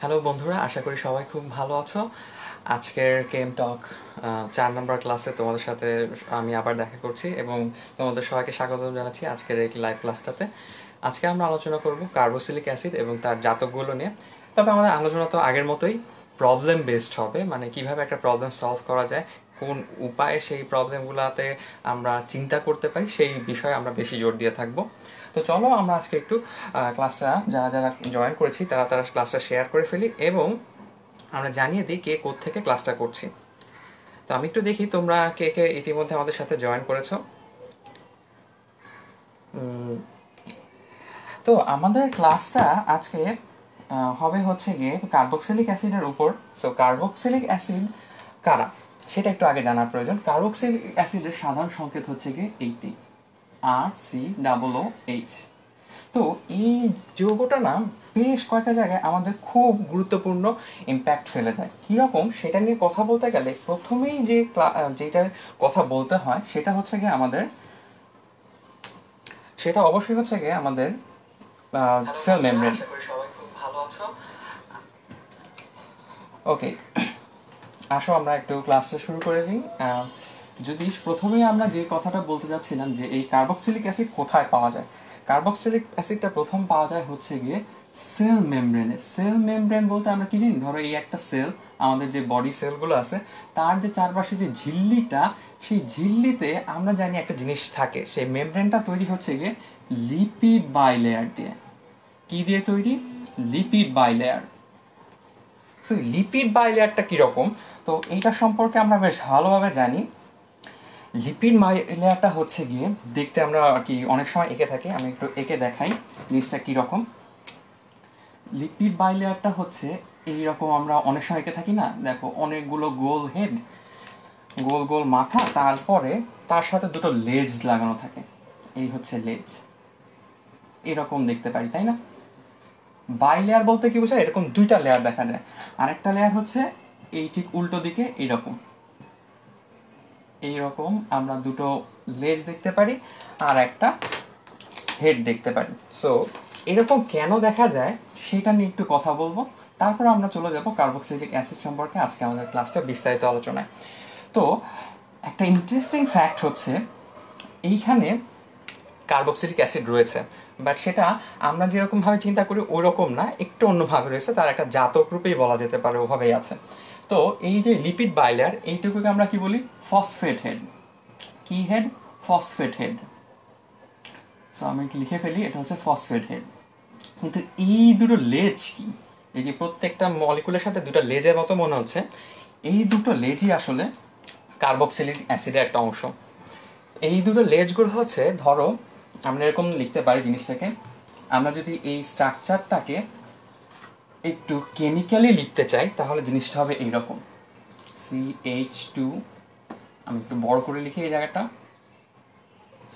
Hello বন্ধুরা, আশা করি সবাই খুব ভালো আছো। আজকের কেম টক 4 নম্বর ক্লাসে তোমাদের সাথে আমি আবার দেখা করছি এবং তোমাদের সবাইকে স্বাগত জানাচ্ছি আজকের এই লাইভ ক্লাসটাতে। আজকে আমরা আলোচনা করব কার্বক্সিলিক অ্যাসিড এবং তার জাতকগুলো নিয়ে। তবে আমাদের আলোচনা তো আগের মতোই প্রবলেম বেসড হবে, মানে কিভাবে একটা প্রবলেম সলভ করা যায়, কোন উপায়ে সেই প্রবলেমগুলোতে আমরা চিন্তা করতে পারি সেই বিষয়ে আমরা বেশি জোর দিয়ে থাকবো। তো চলো আমরা আজকে একটু ক্লাসটা যারা যারা জয়েন করেছি তারা তারা ক্লাসটা শেয়ার করে ফেলি এবং আমরা জানিয়ে দিই কে কোত্থেকে ক্লাসটা করছি। তো আমি একটু দেখি তোমরা কে কে ইতিমধ্যে আমাদের সাথে জয়েন করেছো। তো আমাদের ক্লাসটা আজকে হবে হচ্ছে গিয়ে কার্বক্সিলিক অ্যাসিডের উপর। সো কার্বক্সিলিক অ্যাসিড কারা সেটা একটু আগে জানার প্রয়োজন। কার্বক্সিলিক অ্যাসিডের সাধারণ সংকেত হচ্ছে গিয়ে এইটি, RCOOH। তো এই যৌগটা না বেশ কয়েকটা জায়গায় আমাদের খুব গুরুত্বপূর্ণ ইম্প্যাক্ট ফেলে যায়। কীরকম সেটা নিয়ে কথা বলতে গেলে প্রথমেই যেটার কথা বলতে হয় সেটা হচ্ছে গিয়ে সেটা অবশ্যই হচ্ছে গিয়ে আমাদের সেল মেমব্রেন। সবাই খুব ভালো আছো। ওকে, আসো আমরা একটু ক্লাসটা শুরু করে দিই। যদি প্রথমেই আমরা যে কথাটা বলতে যাচ্ছিলাম যে এই কার্বক্সিলিক অ্যাসিড কোথায় পাওয়া যায়। কার্বক্সিলিক অ্যাসিডটা প্রথম পাওয়া যায় হচ্ছে গিয়ে সেল মেমব্রেনে। সেল মেমব্রেন বলতে আমরা কি জানি, ধরো এই একটা সেল, আমাদের যে বডি সেলগুলো আছে তার যে চারপাশে যে ঝিল্লিটা, সেই ঝিল্লিতে আমরা জানি একটা জিনিস থাকে, সেই মেমব্রেনটা তৈরি হচ্ছে গিয়ে লিপিড বাইলেয়ার দিয়ে। কি দিয়ে তৈরি? Lipid bilayer. সো লিপিড বাইলেয়ারটা কীরকম, তো এইটা সম্পর্কে আমরা বেশ ভালোভাবে জানি। লিপিড বাইলেয়ারটা হচ্ছে গিয়ে দেখতে আমরা আর কি অনেক সময় এঁকে থাকি, আমি একটু এঁকে দেখাই জিনিসটা কীরকম। লিপিড বাইলেয়ারটা হচ্ছে এইরকম, আমরা অনেক সময় এঁকে থাকি না, দেখো অনেকগুলো গোল হেড, গোল গোল মাথা, তারপরে তার সাথে দুটো লেজ লাগানো থাকে, এই হচ্ছে লেজ, এরকম দেখতে পারি তাই না। বাই লেয়ার বলতে কি বোঝায়, এরকম দুইটা লেয়ার দেখা যায়। আরেকটা লেয়ার হচ্ছে এই ঠিক উল্টো দিকে এইরকম, এইরকম আমরা দুটো লেজ দেখতে পারি আর একটা হেড দেখতে পারি। সো এরকম কেন দেখা যায় সেটা নিয়ে একটু কথা বলবো, তারপর আমরা চলে যাব কার্বক্সিলিক অ্যাসিড সম্পর্কে আজকে আমাদের ক্লাসটা বিস্তারিত আলোচনায়। তো একটা ইন্টারেস্টিং ফ্যাক্ট হচ্ছে এইখানে কার্বক্সিলিক অ্যাসিড রয়েছে, বাট সেটা আমরা যেরকমভাবে চিন্তা করি ওই রকম না, একটু অন্যভাবে রয়েছে, তার একটা জাতক রূপেই বলা যেতে পারে, ওভাবেই আছে। তো এই যে লিপিড বাইলার, এইটুকুকে আমরা কি বলি? Phosphate head. কি হেড? Phosphate head. সো আমি লিখে ফেলি, এটা হচ্ছে ফসফেট হেড। কিন্তু এই দুটো লেজ কি, এই যে প্রত্যেকটা মলিকুলের সাথে দুটো লেজের মতো মনে হচ্ছে, এই দুটো লেজই আসলে কার্বক্সিলিক অ্যাসিডের একটা অংশ। এই দুটো লেজগুলো হচ্ছে, ধরো আমরা এরকম লিখতে পারি জিনিসটাকে, আমরা যদি এই স্ট্রাকচারটাকে একটু কেমিক্যালি লিখতে চাই তাহলে জিনিসটা হবে এইরকম, CH2, আমি একটু বড় করে লিখি এই জায়গাটা,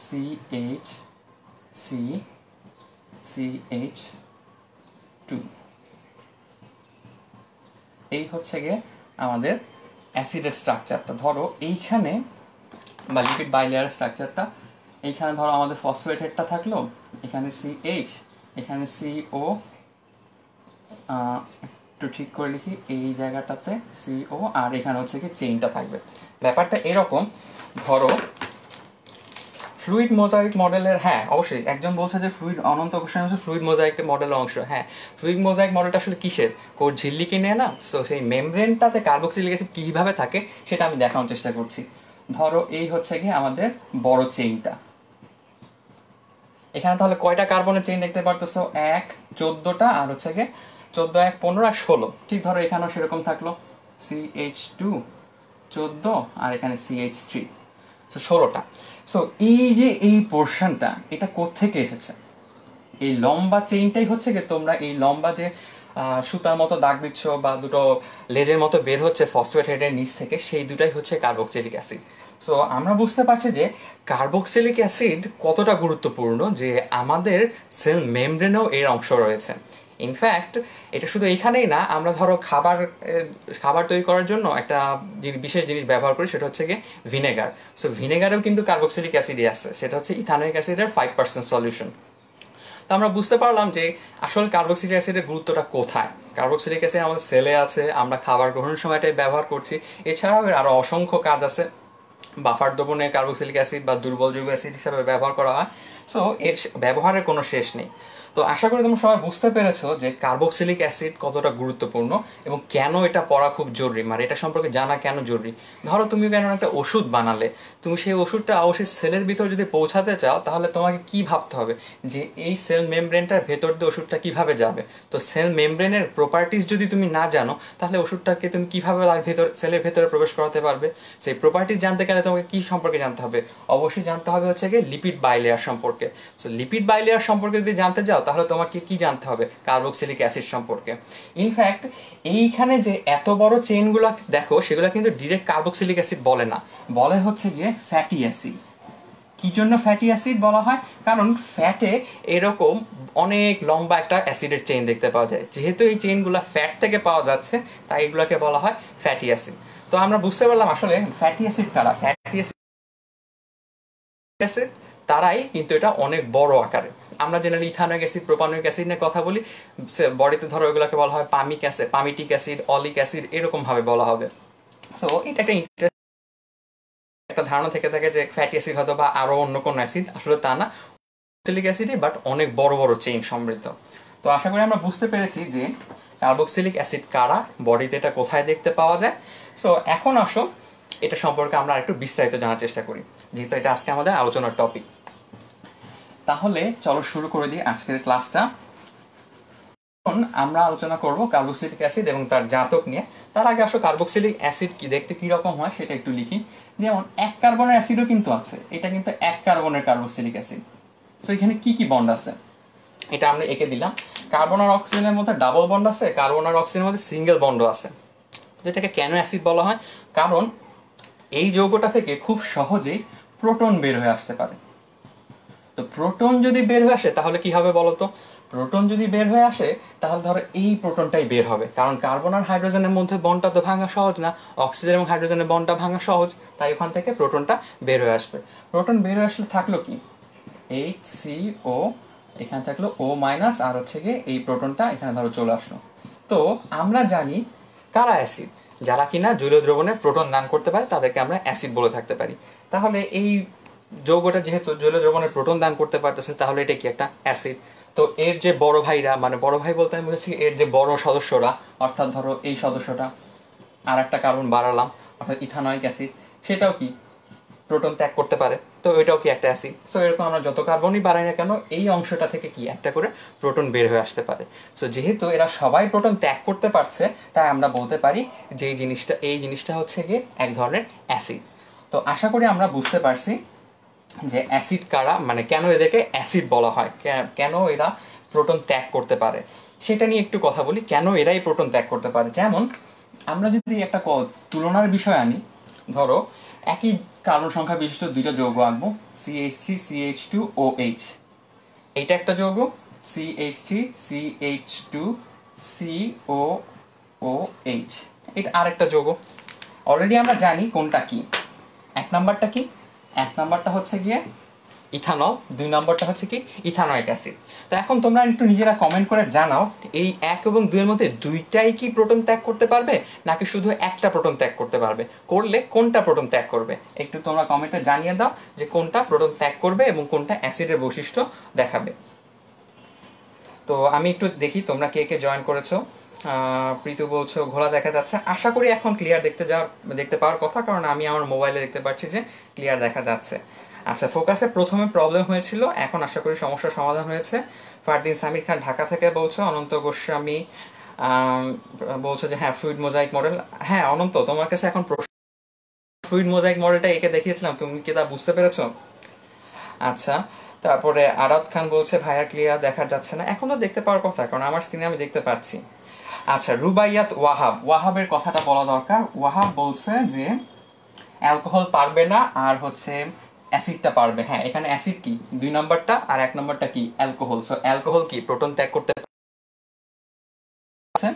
CH2। এই হচ্ছে গিয়ে আমাদের অ্যাসিডের স্ট্রাকচারটা। ধরো এইখানে বা লিপিড বাইলেয়ার স্ট্রাকচারটা, এইখানে ধরো আমাদের ফসফেট হেডটা থাকলো, এখানে CH, এখানে CO, একটু ঠিক করে লিখি এই জায়গাটাতে CO, আর এখানে হচ্ছে কি চেইনটা থাকবে। ব্যাপারটা এরকম, ধরো ফ্লুইড মোজাইক মডেলের, হ্যাঁ অবশ্যই একজন বলছে যে ফ্লুইড, অনন্ত কোশ্চেন হচ্ছে ফ্লুইড মোজাইকের মডেলের অংশ। হ্যাঁ, ফ্লুইড মোজাইক মডেলটা আসলে কিসের? কোর ঝিল্লিকে নিয়ে না। সো সেই মেমব্রেনটাতে কার্বক্সিলিক অ্যাসিড কীভাবে থাকে সেটা আমি দেখানোর চেষ্টা করছি। ধরো এই হচ্ছে কি আমাদের বড় চেইনটা, এখানে তাহলে কয়টা কার্বনের চেইন দেখতে পারতেছো? 1, 14টা, আর হচ্ছে গিয়ে 14, 1, 15 আর 16। ঠিক ধরো এখানেও সেরকম থাকলো, CH2, 14, আর এখানে CH3, সো 16টা। সো এই যে এই পোর্শনটা, এটা কোত্থেকে এসেছে? এই লম্বা চেইনটাই হচ্ছে গিয়ে, তোমরা এই লম্বা যে সুতার মতো দাগ দিচ্ছ বা দুটো লেজের মতো বের হচ্ছে ফসফেট হেডের নিচ থেকে, সেই দুটাই হচ্ছে কার্বক্সিলিক অ্যাসিড। সো আমরা বুঝতে পারছি যে কার্বক্সিলিক অ্যাসিড কতটা গুরুত্বপূর্ণ, যে আমাদের সেল মেমব্রেনেও এর অংশ রয়েছে। ইনফ্যাক্ট এটা শুধু এইখানেই না, আমরা ধরো খাবার তৈরি করার জন্য একটা বিশেষ জিনিস ব্যবহার করি, সেটা হচ্ছে গিয়ে ভিনেগার। সো ভিনেগারেও কিন্তু কার্বক্সিলিক অ্যাসিডই আছে, সেটা হচ্ছে ইথানোয়িক অ্যাসিডের 5% সলিউশন। তো আমরা বুঝতে পারলাম যে আসলে কার্বক্সিলিক অ্যাসিডের গুরুত্বটা কোথায়। কার্বক্সিলিক অ্যাসিড আমাদের সেলে আছে, আমরা খাবার গ্রহণের সময় এটাই ব্যবহার করছি। এছাড়াও এর আরও অসংখ্য কাজ আছে। বাফার দ্রবণে কার্বক্সিলিক অ্যাসিড বা দুর্বল জৈব অ্যাসিড হিসাবে ব্যবহার করা হয়। সো এর ব্যবহারের কোনো শেষ নেই। তো আশা করি তোমরা সবাই বুঝতে পেরেছো যে কার্বক্সিলিক অ্যাসিড কতটা গুরুত্বপূর্ণ এবং কেন এটা পড়া খুব জরুরি, মানে এটা সম্পর্কে জানা কেন জরুরি। ধরো তুমি কেন একটা ওষুধ বানালে, তুমি সেই ওষুধটা অবশ্যই সেলের ভিতর যদি পৌঁছাতে চাও তাহলে তোমাকে কি ভাবতে হবে যে এই সেল মেমব্রেনটার ভেতর দিয়ে ওষুধটা কিভাবে যাবে। তো সেল মেমব্রেনের প্রপার্টিস যদি তুমি না জানো তাহলে ওষুধটাকে তুমি কিভাবে তার ভেতর সেলের ভেতরে প্রবেশ করাতে পারবে। সেই প্রপার্টিস জানতে গেলে তোমাকে কি সম্পর্কে জানতে হবে, অবশ্যই জানতে হবে হচ্ছে গিয়ে লিপিড বাইলেয়ার সম্পর্কে। সো লিপিড বাইলেয়ার সম্পর্কে যদি জানতে চাও তাহলে তোমাকে কি জানতে হবে, কার্বক্সিলিক অ্যাসিড সম্পর্কে। ইনফ্যাক্ট এইখানে যে এত বড় চেইনগুলো দেখো সেগুলো কিন্তু ডিরেক্ট কার্বক্সিলিক অ্যাসিড বলে না, বলে হচ্ছে গিয়ে ফ্যাটি অ্যাসিড। কি জন্য ফ্যাটি অ্যাসিড বলা হয়? কারণ ফ্যাটে এরকম অনেক লম্বা একটা অ্যাসিডের চেইন দেখতে পাওয়া যায়। যেহেতু এই চেইনগুলো ফ্যাট থেকে পাওয়া যাচ্ছে তাই এগুলোকে বলা হয় ফ্যাটি অ্যাসিড। তো আমরা বুঝতে পারলাম আসলে ফ্যাটি অ্যাসিড কারা। ফ্যাটি অ্যাসিড তারাই, কিন্তু এটা অনেক বড় আকারে। আমরা generally ethanoic acid, propanoic acid নিয়ে কথা বলি, বডিতে ধরো এগুলোকে বলা হয় পামিক acid, palmitic acid, oleic acid, এরকম ভাবে বলা হবে। সো এটা একটা ধারণা থেকে থাকে যে ফ্যাটি অ্যাসিড হয়তো বা আরো অন্য কোনো অ্যাসিড, আসলে তা না, কার্বক্সিলিক অ্যাসিডই, বাট অনেক বড় বড় চেইন সমৃদ্ধ। তো আশা করি আমরা বুঝতে পেরেছি যে কার্বক্সিলিক অ্যাসিড কারা, বডিতে এটা কোথায় দেখতে পাওয়া যায়। সো এখন আসো এটা সম্পর্কে আমরা একটু বিস্তারিত জানার চেষ্টা করি, যেহেতু এটা আজকে আমাদের আলোচনার টপিক। তাহলে চলো শুরু করে দিই আজকের ক্লাসটা। এখন আমরা আলোচনা করব কার্বক্সিলিক অ্যাসিড এবং তার জাতক নিয়ে। তার আগে আসলে কার্বক্সিলিক অ্যাসিড কি দেখতে কি রকম হয় সেটা একটু লিখি। যেমন এক কার্বনের অ্যাসিডও কিন্তু আছে, এটা কিন্তু এক কার্বনের কার্বক্সিলিক অ্যাসিড। সো এখানে কি কি বন্ড আছে এটা আমরা এঁকে দিলাম। কার্বন আর অক্সিজেনের মধ্যে ডাবল বন্ড আছে, কার্বন আর অক্সিজেনের মধ্যে সিঙ্গেল বন্ড আছে। যেটাকে কেন অ্যাসিড বলা হয়? কারণ এই যৌগটা থেকে খুব সহজেই প্রোটন বের হয়ে আসতে পারে। তো প্রোটন যদি বের হয়ে আসে তাহলে কি হবে বলতো? প্রোটন যদি বের হয়ে আসে তাহলে ধরো এই প্রোটনটাই বের হবে, কারণ কার্বন আর হাইড্রোজেনের মধ্যে বন্ডটা তো ভাঙা সহজ না, অক্সিজেন এবং হাইড্রোজেনের বন্ডটা ভাঙা সহজ, তাই ওখান থেকে প্রোটনটা বের হয়ে আসবে। প্রোটন বের হয়ে আসলে থাকলো কি, HCO, এখানে থাকলো O মাইনাস, আর হচ্ছে গিয়ে এই প্রোটনটা এখানে ধরো চলে আসলো। তো আমরা জানি কারা অ্যাসিড, যারা কিনা জলীয় দ্রবণে প্রোটন দান করতে পারে তাদেরকে আমরা অ্যাসিড বলে থাকতে পারি। তাহলে এই যৌগটা যেহেতু জলীয় দ্রবণে প্রোটন দান করতে পারতেছে তাহলে এটা কি একটা অ্যাসিড। তো এর যে বড় ভাইরা, মানে বড় ভাই বলতে আমি বলছি এর যে বড় সদস্যরা, অর্থাৎ ধরো এই সদস্যটা আর একটা কার্বন বাড়ালাম, অর্থাৎ ইথানোয়িক অ্যাসিড, সেটাও কি প্রোটন ত্যাগ করতে পারে, তো এটাও কি একটা অ্যাসিড। সো এরকম আমরা যত কার্বনই বাড়াই না কেন এই অংশটা থেকে কি একটা করে প্রোটন বের হয়ে আসতে পারে। সো যেহেতু এরা সবাই প্রোটন ত্যাগ করতে পারছে তাই আমরা বলতে পারি যে এই জিনিসটা হচ্ছে গিয়ে এক ধরনের অ্যাসিড। তো আশা করি আমরা বুঝতে পারছি যে অ্যাসিড কারা, মানে কেন এদেরকে অ্যাসিড বলা হয়, কেন এরা প্রোটন ত্যাগ করতে পারে সেটা নিয়ে একটু কথা বলি। কেন এরাই প্রোটন ত্যাগ করতে পারে, যেমন আমরা যদি একটা তুলনার বিষয় আনি, ধরো একই কার্বন সংখ্যা বিশিষ্ট দুইটা যৌগ আঁকবো, CH3 CH2OH, এইটা একটা যৌগ, CH3 CH2 COOH, এটা আরেকটা যৌগ। অলরেডি আমরা জানি কোনটা কি। এক নাম্বারটা কি? এক নাম্বারটা হচ্ছে গিয়ে ইথানল, দুই নম্বরটা হচ্ছে কি ইথানোয়িক অ্যাসিড। তো এখন তোমরা একটু নিজেরা কমেন্ট করে জানাও এই এক এবং দুইয়ের মধ্যে দুইটাই কি প্রোটন ত্যাগ করতে পারবে নাকি শুধু একটা প্রোটন ত্যাগ করতে পারবে, করলে কোনটা প্রোটন ত্যাগ করবে একটু তোমরা কমেন্টে জানিয়ে দাও যে কোনটা প্রোটন ত্যাগ করবে এবং কোনটা অ্যাসিডের বৈশিষ্ট্য দেখাবে। তো আমি একটু দেখি তোমরা কে কে জয়েন করেছো। প্রীতু বলছো ঘোলা দেখা যাচ্ছে, আশা করি এখন ক্লিয়ার দেখতে পাওয়ার কথা, কারণ আমি আমার মোবাইলে দেখতে পাচ্ছি যে ক্লিয়ার দেখা যাচ্ছে। আচ্ছা, ফোকাসে প্রথমে প্রবলেম হয়েছিল, এখন আশা করি সমস্যার সমাধান হয়েছে। ফারদিন সামির খান ঢাকা থেকে বলছো, অনন্ত গোস্বামী বলছো যে হ্যাঁ ফ্লুইড মোজাইক মডেল। হ্যাঁ অনন্ত, তোমার কাছে এখন ফ্লুইড মোজাইক মডেলটা এঁকে দেখিয়েছিলাম, তুমি কি তা বুঝতে পেরেছো? আচ্ছা, তারপরে আরাদ খান বলছে ভাইয়া ক্লিয়ার দেখা যাচ্ছে না, এখন তো দেখতে পাওয়ার কথা কারণ আমার স্ক্রিনে আমি দেখতে পাচ্ছি। আচ্ছা, রুবাইয়াত ওয়াহাবের কথাটা বলা দরকার। ওয়াহাব বলছে যে অ্যালকোহল পারবে না আর হচ্ছে অ্যাসিডটা পারবে। হ্যাঁ, এখানে অ্যাসিড কি দুই নম্বরটা আর এক নম্বরটা কি অ্যালকোহল। সো অ্যালকোহল কি প্রোটন ত্যাগ করতে পারছে,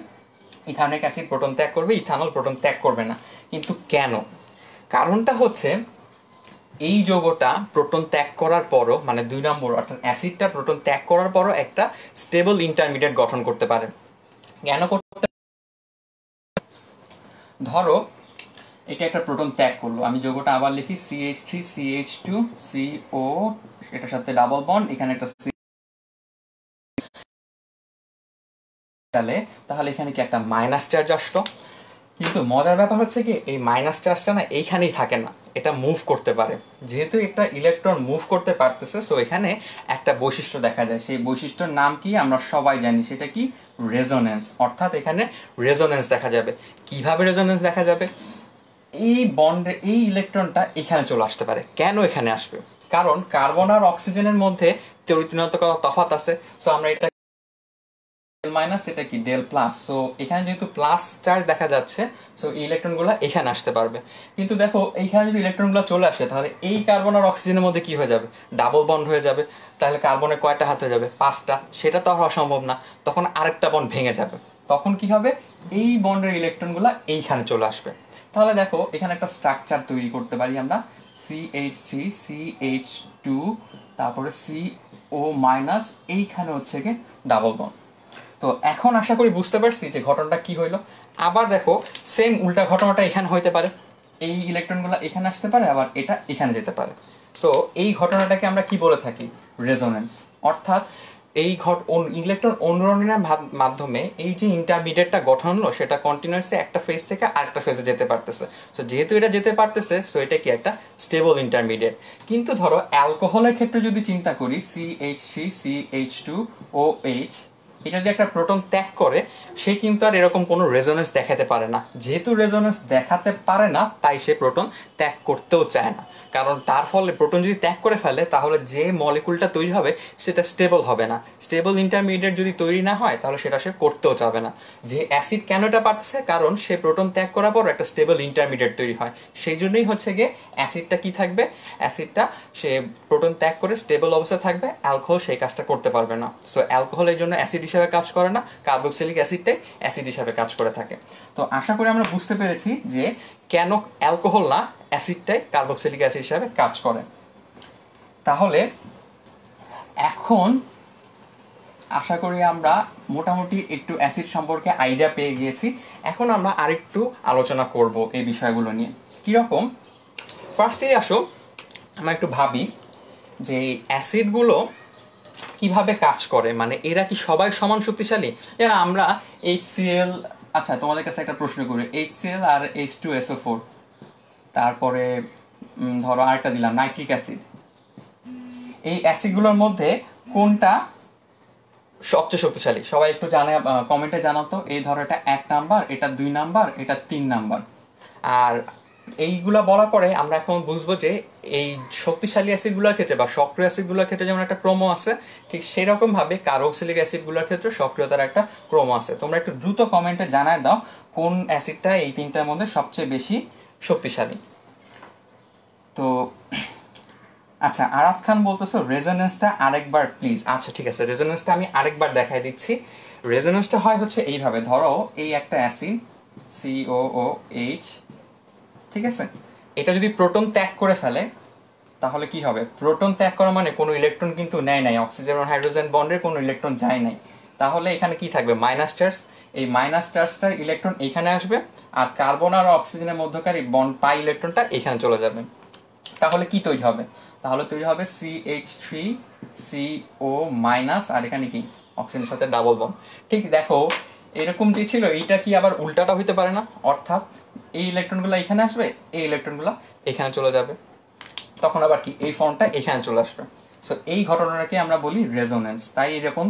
ইথানোয়িক অ্যাসিড প্রোটন ত্যাগ করবে, ইথানল প্রোটন ত্যাগ করবে না। কিন্তু কেন? কারণটা হচ্ছে এই যৌগটা প্রোটন ত্যাগ করার পরও, মানে 2 নম্বর অর্থাৎ অ্যাসিডটা প্রোটন ত্যাগ করার পরও একটা স্টেবল ইন্টারমিডিয়েট গঠন করতে পারে। কেন করতে? ধরো এটা একটা প্রোটন ত্যাগ করলো, আমি যৌগটা আবার লিখি CH3CH2 CO, এটার সাথে ডাবল বন্ড, এখানে একটা C, তাহলে এখানে কি একটা মাইনাস চার্জ আসলো। কিন্তু মজার ব্যাপার হচ্ছে কি, এই মাইনাস চার্জটা না এইখানেই থাকে না, এটা মুভ করতে পারে। যেহেতু একটা ইলেকট্রন মুভ করতে পারতেছে, সো এখানে একটা বৈশিষ্ট্য দেখা যায়। সেই বৈশিষ্ট্যর নাম কি আমরা সবাই জানি, সেটা কি? রেজোনেন্স। অর্থাৎ এখানে রেজোনেন্স দেখা যাবে। কিভাবে রেজোনেন্স দেখা যাবে? এই বন্ডে এই ইলেকট্রনটা এখানে চলে আসতে পারে। কেন এখানে আসবে? কারণ কার্বন আর অক্সিজেনের মধ্যে তড়িৎ তফাৎ আছে। সো আমরা এটা মাইনাস, এটা কি ডেল প্লাস। সো এখানে যেহেতু প্লাস চার্জ দেখা যাচ্ছে, সো এই ইলেকট্রনগুলো এখানে আসতে পারবে। কিন্তু দেখো এইখানে যদি ইলেকট্রনগুলো চলে আসে, তাহলে এই কার্বন আর অক্সিজেনের মধ্যে কি হয়ে যাবে? ডাবল বন্ড হয়ে যাবে। তাহলে কার্বনের কয়টা হাত হয়ে যাবে? 5টা। সেটা তো আর অসম্ভব না, তখন আরেকটা বন্ড ভেঙে যাবে। তখন কি হবে? এই বন্ডের ইলেকট্রনগুলো এইখানে চলে আসবে। তাহলে দেখো এখানে একটা স্ট্রাকচার তৈরি করতে পারি আমরা, CH3CH2, তারপরে CO মাইনাস, এইখানে হচ্ছে কি ডাবল বন্ড। তো এখন আশা করি বুঝতে পারছি যে ঘটনাটা কি হইলো। আবার দেখো সেম উল্টা ঘটনাটা এখানে হইতে পারে, এই ইলেকট্রনগুলো এখানে আসতে পারে, আবার এটা এখানে যেতে পারে। সো এই ঘটনাটাকে আমরা কি বলে থাকি? রেজোনেন্স। অর্থাৎ এই ইলেকট্রন অনুরণনের মাধ্যমে এই যে ইন্টারমিডিয়েটটা গঠন হলো, সেটা কন্টিনিউয়াসলি একটা ফেজ থেকে আরেকটা ফেজে যেতে পারতেছে। সো যেহেতু এটা যেতে পারতেছে, সো এটা কি একটা স্টেবল ইন্টারমিডিয়েট। কিন্তু ধরো অ্যালকোহলের ক্ষেত্রে যদি চিন্তা করি, CH3CH2OH, এটা যদি একটা প্রোটন ত্যাগ করে, সে কিন্তু আর এরকম কোনো রেজোনেন্স দেখাতে পারে না। যেহেতু রেজোনেন্স দেখাতে পারে না, তাই সে প্রোটন ত্যাগ করতেও চায় না। কারণ তার ফলে প্রোটন যদি ত্যাগ করে ফেলে, তাহলে যে মলিকুলটা তৈরি হবে সেটা স্টেবল হবে না। স্টেবল ইন্টারমিডিয়েট যদি তৈরি না হয়, তাহলে সেটা সে করতেও চাবে না। যে অ্যাসিড কেন এটা পারছে? কারণ সে প্রোটন ত্যাগ করার পর একটা স্টেবল ইন্টারমিডিয়েট তৈরি হয়। সেই জন্যই হচ্ছে গিয়ে অ্যাসিডটা কি থাকবে? অ্যাসিডটা সে প্রোটন ত্যাগ করে স্টেবল অবস্থায় থাকবে। অ্যালকোহল সেই কাজটা করতে পারবে না। সো অ্যালকোহলের জন্য অ্যাসিড হিসাবে কাজ করে না, কার্বক্সিলিক অ্যাসিডটাই অ্যাসিড হিসাবে কাজ করে থাকে। তো আশা করি আমরা বুঝতে পেরেছি যে কেন অ্যালকোহল না অ্যাসিডটাই কার্বক্সিলিক অ্যাসিড হিসাবে কাজ করে। তাহলে এখন আশা করি আমরা মোটামুটি একটু অ্যাসিড সম্পর্কে আইডিয়া পেয়ে গিয়েছি। এখন আমরা আরেকটু আলোচনা করব এই বিষয়গুলো নিয়ে। কিরকম? ফার্স্টেই আসো আমরা একটু ভাবি যে অ্যাসিডগুলো কিভাবে কাজ করে, মানে এরা কি সবাই সমান শক্তিশালী? যেমন আমরা HCl, আচ্ছা তোমাদের কাছে একটা প্রশ্ন করি, HCl আর H2SO4, তারপরে ধরো আরেকটা দিলাম নাইট্রিক অ্যাসিড, এই অ্যাসিডগুলোর মধ্যে কোনটা সবচেয়ে শক্তিশালী? সবাই একটু জানে, কমেন্টে জানাতো। এই ধরো এটা 1 নাম্বার, এটা 2 নাম্বার, এটা 3 নাম্বার। আর এইগুলা বলার পরে আমরা এখন বুঝবো যে এই শক্তিশালী অ্যাসিডগুলোর ক্ষেত্রে বা সক্রিয় অ্যাসিডগুলোর ক্ষেত্রে যেমন একটা ক্রম আছে, ঠিক সেরকম ভাবে কার্বক্সিলিক অ্যাসিডগুলোর ক্ষেত্রে সক্রিয়তার একটা ক্রম আছে। তোমরা একটু দ্রুত কমেন্টে জানায় দাও কোন অ্যাসিডটা এই তিনটার মধ্যে সবচেয়ে বেশি শক্তিশালী। তো আচ্ছা, আরাফ খান বলতেছো রেজোনেন্সটা আরেকবার প্লিজ। আচ্ছা ঠিক আছে, রেজোনেন্সটা আমি আরেকবার দেখাই দিচ্ছি। রেজোনেন্সটা হয় হচ্ছে এইভাবে, ধরো এই একটা অ্যাসিড COOH, ঠিক আছে, এটা যদি প্রোটন ত্যাগ করে ফেলে, তাহলে কি হবে? প্রোটন ত্যাগ করা মানে কোনো ইলেকট্রন কিন্তু নেয় নাই, অক্সিজেন আর হাইড্রোজেন বন্ডের কোনো ইলেকট্রন যায় নাই। তাহলে এখানে কি থাকবে? Minus charge. এই মাইনাস চার্জটার ইলেকট্রন এখানে আসবে, আর কার্বন আর অক্সিজেনের মধ্যকার এই বন্ড পাই ইলেকট্রনটা এখানে চলে যাবে। তাহলে কি তৈরি হবে? তাহলে তৈরি হবে CH3CO মাইনাস, আর এখানে কি অক্সিজেনের সাথে ডাবল বন্ড। ঠিক দেখো এরকম যে ছিল, এইটা কি আবার উল্টাটা হইতে পারে না? অর্থাৎ এই ইলেকট্রনগুলো এখানে আসবে, এই ইলেকট্রনগুলো এখানে চলে যাবে, তখন আবার কি এই ফর্মটা এখানে চলে আসবে। সো এই ঘটনাটাকে আমরা বলি রেজোনেন্স। তাই এরকম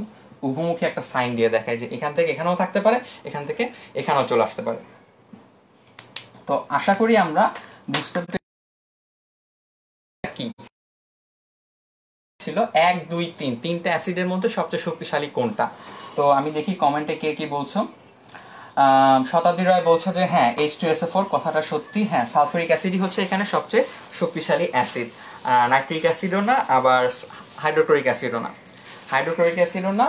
উভমুখী একটা সাইন দিয়ে দেখায় যে এখান থেকে এখানেও থাকতে পারে, এখান থেকে এখানেও চলে আসতে পারে। তো আশা করি আমরা বুঝতে কি ছিল 1 2 3 তিনটা অ্যাসিডের মধ্যে সবচেয়ে শক্তিশালী কোনটা। তো আমি দেখি কমেন্টে কে কি বলছো। শতাব্দী রায় বলছো যে হ্যাঁ H2SO4, কথাটা সত্যি। হ্যাঁ, সালফারিক অ্যাসিডই হচ্ছে এখানে সবচেয়ে শক্তিশালী অ্যাসিড, নাইট্রিক অ্যাসিডও না, আবার হাইড্রোক্লোরিক অ্যাসিডও না, হাইড্রোক্লোরিক অ্যাসিডও না,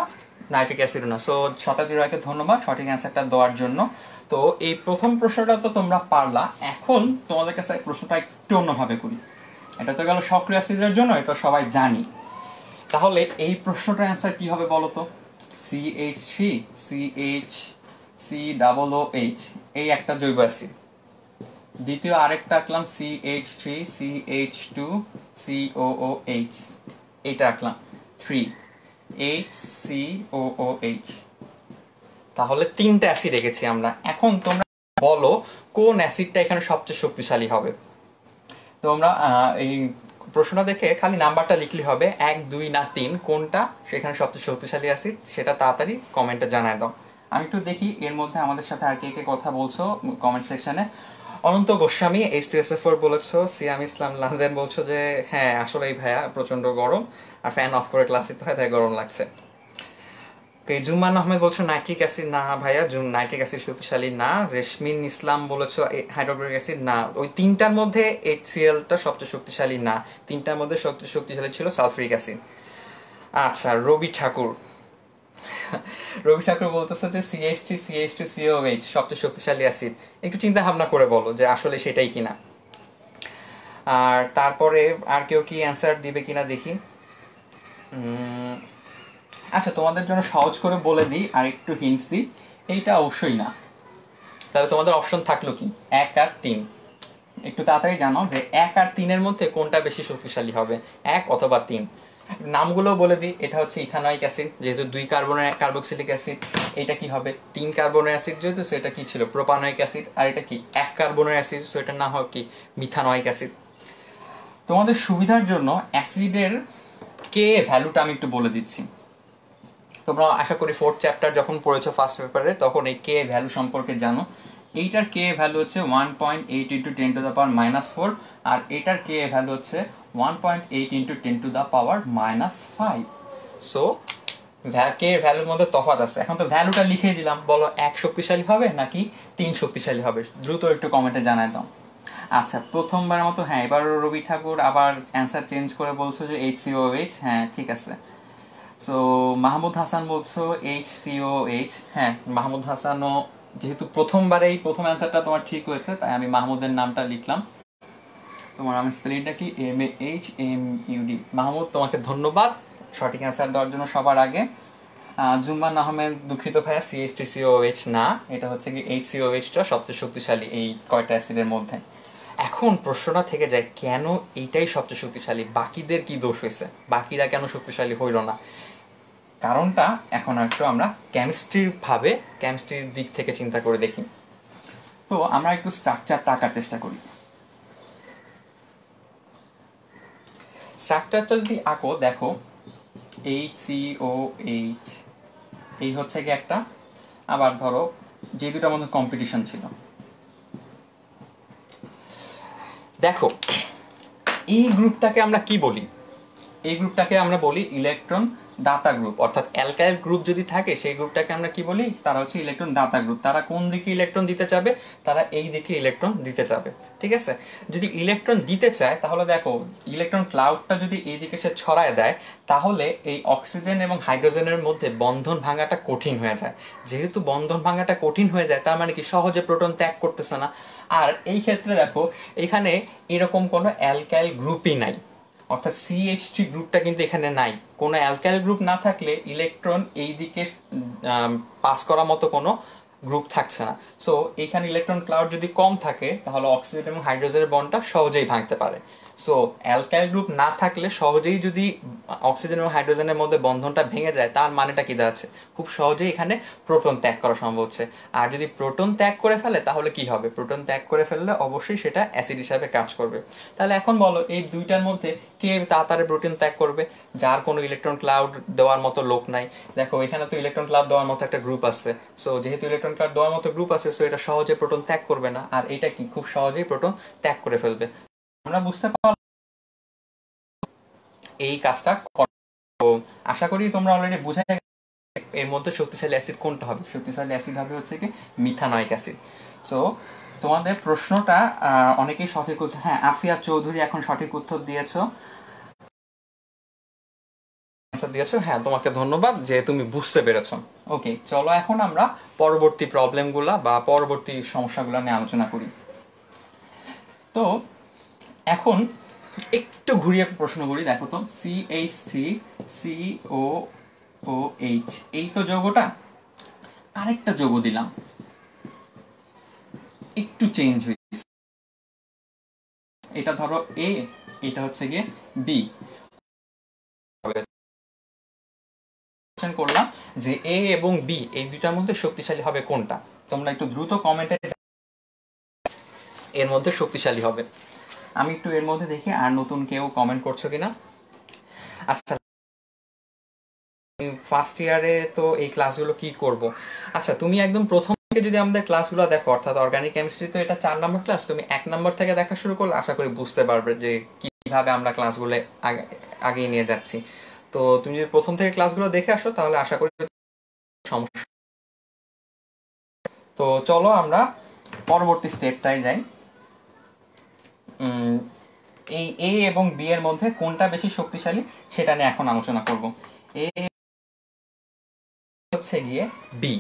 নাইট্রিক অ্যাসিডও না। সো শতাব্দী রায়কে ধন্যবাদ সঠিক অ্যান্সারটা দেওয়ার জন্য। তো এই প্রথম প্রশ্নটা তো তোমরা পারলা। এখন তোমাদের কাছে প্রশ্নটা একটু অন্যভাবে করি। এটা তো গেল সক্রিয় অ্যাসিডের জন্য, এটা সবাই জানি। তাহলে এই প্রশ্নটার অ্যান্সার কি হবে বলো তো? CH3 CH3COOH এই একটা জৈব অ্যাসিড। দ্বিতীয় আরেকটা আঁকলাম CH3 CH2COOH, এটা আঁকলাম 3HCOOH। তাহলে তিনটা অ্যাসিড রেখেছি আমরা। এখন তোমরা বলো কোন অ্যাসিডটা এখানে সবচেয়ে শক্তিশালী হবে। তোমরা এই প্রশ্নটা দেখে খালি নাম্বারটা লিখলে হবে, 1 2 না 3, কোনটা সেখানে সবচেয়ে শক্তিশালী অ্যাসিড সেটা তাড়াতাড়ি কমেন্টে জানায় দাও। আমি একটু দেখি এর মধ্যে আমাদের সাথে আর কে কে কথা বলছো কমেন্ট সেকশনে। অনন্ত গোস্বামী H2SO4 বলেছো। সিয়াম ইসলাম লাহদেন বলছো যে হ্যাঁ আসলেই ভাইয়া প্রচন্ড গরম, আর ফ্যান অফ করে ক্লাস নিতে হয় তাই গরম লাগছে। জুম্মান আহমেদ বলছো নাইট্রিক অ্যাসিড না ভাইয়া, নাইট্রিক অ্যাসিড শক্তিশালী না। রেশমিন ইসলাম বলেছো হাইড্রোক্লোরিক অ্যাসিড না। ওই তিনটার মধ্যে HCl-টা সবচেয়ে শক্তিশালী না, তিনটার মধ্যে সবচেয়ে শক্তিশালী ছিল সালফিউরিক অ্যাসিড। আচ্ছা রবি ঠাকুর বলতেছে যে CH3CH2COOH সবচেয়ে শক্তিশালী অ্যাসিড। একটু চিন্তা ভাবনা করে বলো যে আসলে সেটাই কিনা। আর তারপরে আর কেউ কি অ্যান্সার দিবে কিনা দেখি। আচ্ছা তোমাদের জন্য সহজ করে বলে দিই আর একটু হিন্টস দিই, এইটা অবশ্যই না। তাহলে তোমাদের অপশন থাকলো কি 1 আর 3। একটু তাড়াতাড়ি জানো যে 1 আর 3-এর মধ্যে কোনটা বেশি শক্তিশালী হবে, 1 অথবা 3। নামগুলো বলে দিই, এটা হচ্ছে ইথানোয়িক অ্যাসিড যেহেতু 2 কার্বনের কার্বক্সিলিক অ্যাসিড। এটা কি হবে 3 কার্বনের অ্যাসিড যেহেতু সেটা কি ছিল প্রোপানোয়িক অ্যাসিড। আর এটা কি 1 কার্বনের অ্যাসিড, সো এটার নাম হবে কি মিথানোয়িক অ্যাসিড। তোমাদের সুবিধার জন্য অ্যাসিডের কে ভ্যালুটা আমি একটু বলে দিচ্ছি। তোমরা আশা করি 4th চ্যাপ্টার যখন পড়েছো ফার্স্ট পেপারে তখন এই কে ভ্যালু সম্পর্কে জানো। এইটার কে ভ্যালু হচ্ছে 1.8 × 10⁻⁴, আর এটার কে ভ্যালু হচ্ছে 1.8 × 10⁻⁵। সো কে ভ্যালুর মধ্যে তফাৎ আছে। এখন তো ভ্যালুটা লিখে দিলাম, বলো 1 শক্তিশালী হবে নাকি 3 শক্তিশালী হবে, দ্রুত একটু কমেন্টে জানাই দাও। আচ্ছা প্রথমবার মতো হ্যাঁ, এবার রবি ঠাকুর আবার অ্যান্সার চেঞ্জ করে বলছো যে HCOH। হ্যাঁ ঠিক আছে। সো মাহমুদ হাসান বলছো HCOH। হ্যাঁ মাহমুদ হাসানও যেহেতু প্রথমবারেই প্রথম অ্যান্সারটা তোমার ঠিক হয়েছে তাই আমি মাহমুদের নামটা লিখলাম। তোমার আমি স্পেলিংটা কি MAHMUD। মাহমুদ তোমাকে ধন্যবাদ সঠিক অ্যান্সার দেওয়ার জন্য সবার আগে। জুম্মান আহমেদ দুঃখিত ভাইয়া, CH3COH না, এটা হচ্ছে কি HCOH-টা সবচেয়ে শক্তিশালী এই কয়টা অ্যাসিডের মধ্যে। এখন প্রশ্নটা থেকে যায় কেন এইটাই সবচেয়ে শক্তিশালী, বাকিদের কি দোষ হয়েছে, বাকিরা কেন শক্তিশালী হইল না? কারণটা এখন একটু আমরা কেমিস্ট্রির দিক থেকে চিন্তা করে দেখি। তো আমরা একটু স্ট্রাকচারটা আঁকার চেষ্টা করি। স্ট্রাকচারটা যদি আঁকো দেখো HCOH এই হচ্ছে কি একটা, আবার ধরো যে দুটার মধ্যে কম্পিটিশন ছিল। দেখো এই গ্রুপটাকে আমরা কি বলি, এই গ্রুপটাকে আমরা বলি ইলেকট্রন দাতা গ্রুপ। অর্থাৎ অ্যালকাইল গ্রুপ যদি থাকে সেই গ্রুপটাকে আমরা কি বলি, তারা হচ্ছে ইলেকট্রন দাতা গ্রুপ। তারা কোন দিকে ইলেকট্রন দিতে চাবে, তারা এই দিকে ইলেকট্রন দিতে চাবে। ঠিক আছে, যদি ইলেকট্রন দিতে চায় তাহলে দেখো ইলেকট্রন ক্লাউডটা যদি এই দিকে সে ছড়ায় দেয় তাহলে এই অক্সিজেন এবং হাইড্রোজেনের মধ্যে বন্ধন ভাঙাটা কঠিন হয়ে যায়। যেহেতু বন্ধন ভাঙাটা কঠিন হয়ে যায় তার মানে কি সহজে প্রোটন ত্যাগ করতেছে না। আর এই ক্ষেত্রে দেখো এখানে এরকম কোনো অ্যালকাইল গ্রুপই নাই, অর্থাৎ CH3 গ্রুপটা কিন্তু এখানে নাই। কোনো অ্যালকাইল গ্রুপ না থাকলে ইলেকট্রন এই দিকে পাস করার মতো কোনো গ্রুপ থাকছে না। সো এইখানে ইলেকট্রন ক্লাউড যদি কম থাকে তাহলে অক্সিজেন এবং হাইড্রোজেনের বন্ডটা সহজেই ভাঙতে পারে। সো অ্যালকাইল গ্রুপ না থাকলে সহজেই যদি অক্সিজেন এবং হাইড্রোজেনের মধ্যে বন্ধনটা ভেঙে যায় তার মানেটা কি দাঁড়াচ্ছে, খুব সহজেই এখানে প্রোটন ত্যাগ করা সম্ভব হচ্ছে। আর যদি প্রোটন ত্যাগ করে ফেলে তাহলে কি হবে, প্রোটন ত্যাগ করে ফেললে অবশ্যই সেটা অ্যাসিড হিসাবে কাজ করবে। তাহলে এখন বলো এই দুইটার মধ্যে কে তাড়াতাড়ি প্রোটন ত্যাগ করবে, যার কোনো ইলেকট্রন ক্লাউড দেওয়ার মতো লোক নাই। দেখো এখানে তো ইলেকট্রন ক্লাউড দেওয়ার মতো একটা গ্রুপ আছে। সো যেহেতু ইলেকট্রন ক্লাউড দেওয়ার মতো গ্রুপ আছে সো এটা সহজে প্রোটন ত্যাগ করবে না, আর এটা কি খুব সহজেই প্রোটন ত্যাগ করে ফেলবে। আমরা বুঝতে পারলাম এই কাজটা। তো আশা করি তোমরা অলরেডি বুঝে এর মধ্যে শক্তিশালী অ্যাসিড কোনটা হবে। শক্তিশালী অ্যাসিড হবে হচ্ছে কি মিথানোয়িক অ্যাসিড। সো তোমাদের প্রশ্নটা অনেকেই সঠিক উত্তর, হ্যাঁ আফিয়া চৌধুরী এখন সঠিক উত্তর দিয়েছো, হ্যাঁ তোমাকে ধন্যবাদ যে তুমি বুঝতে পেরেছো। ওকে চলো এখন আমরা পরবর্তী প্রবলেমগুলা বা পরবর্তী সমস্যাগুলো নিয়ে আলোচনা করি। তো এখন একটু ঘুরিয়ে প্রশ্ন করি, দেখো তো CH3COOH, এই তো যৌগটা, আরেকটা যৌগ দিলাম, একটু চেঞ্জ হয়েছে, এটা ধরো এ, এটা হচ্ছে গিয়ে বি, করলাম যে এ এবং বি এই দুইটার মধ্যে শক্তিশালী হবে কোনটা। তোমরা একটু দ্রুত কমেন্টে এর মধ্যে শক্তিশালী হবে। আমি একটু এর মধ্যে দেখি আর নতুন কেউ কমেন্ট করছো কিনা। আচ্ছা, ফার্স্ট ইয়ারে তো এই ক্লাসগুলো কি করব। আচ্ছা, তুমি একদম প্রথম থেকে যদি আমাদের ক্লাসগুলো দেখো, অর্থাৎ অর্গানিক কেমিস্ট্রি তো এটা 4 নম্বর ক্লাস, তুমি 1 নম্বর থেকে দেখা শুরু করলে আশা করি বুঝতে পারবে যে কিভাবে আমরা ক্লাসগুলো আগিয়ে নিয়ে যাচ্ছি। তো তুমি যদি প্রথম থেকে ক্লাসগুলো দেখে আসো তাহলে আশা করি সমস্যা। তো চলো আমরা পরবর্তী স্টেপটাই যাই। এই এ এবং বি এর মধ্যে কোনটা বেশি শক্তিশালী সেটা নিয়ে এখন আলোচনা করব। এ হচ্ছে গিয়ে বি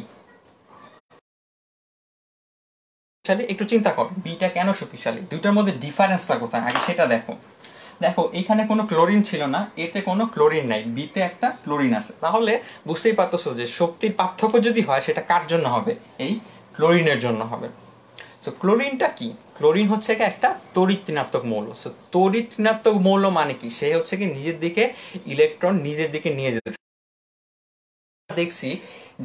শক্তিশালী, একটু চিন্তা করো বিটা কেন শক্তিশালী, দুইটার মধ্যে ডিফারেন্সটা কোথায় আগে সেটা দেখো। দেখো এখানে কোনো ক্লোরিন ছিল না, এতে কোনো ক্লোরিন নাই, বিতে একটা ক্লোরিন আছে, তাহলে বুঝতেই পারতেছো যে শক্তির পার্থক্য যদি হয় সেটা কার জন্য হবে, এই ক্লোরিনের জন্য হবে। সো ক্লোরিনটা কি, ক্লোরিন হচ্ছে কি একটা তড়িৎ ঋণাত্মক মৌল। সো তড়িৎ ঋণাত্মক মৌল মানে কি, সে হচ্ছে কি নিজের দিকে ইলেকট্রন নিজের দিকে নিয়ে যেতে। দেখছি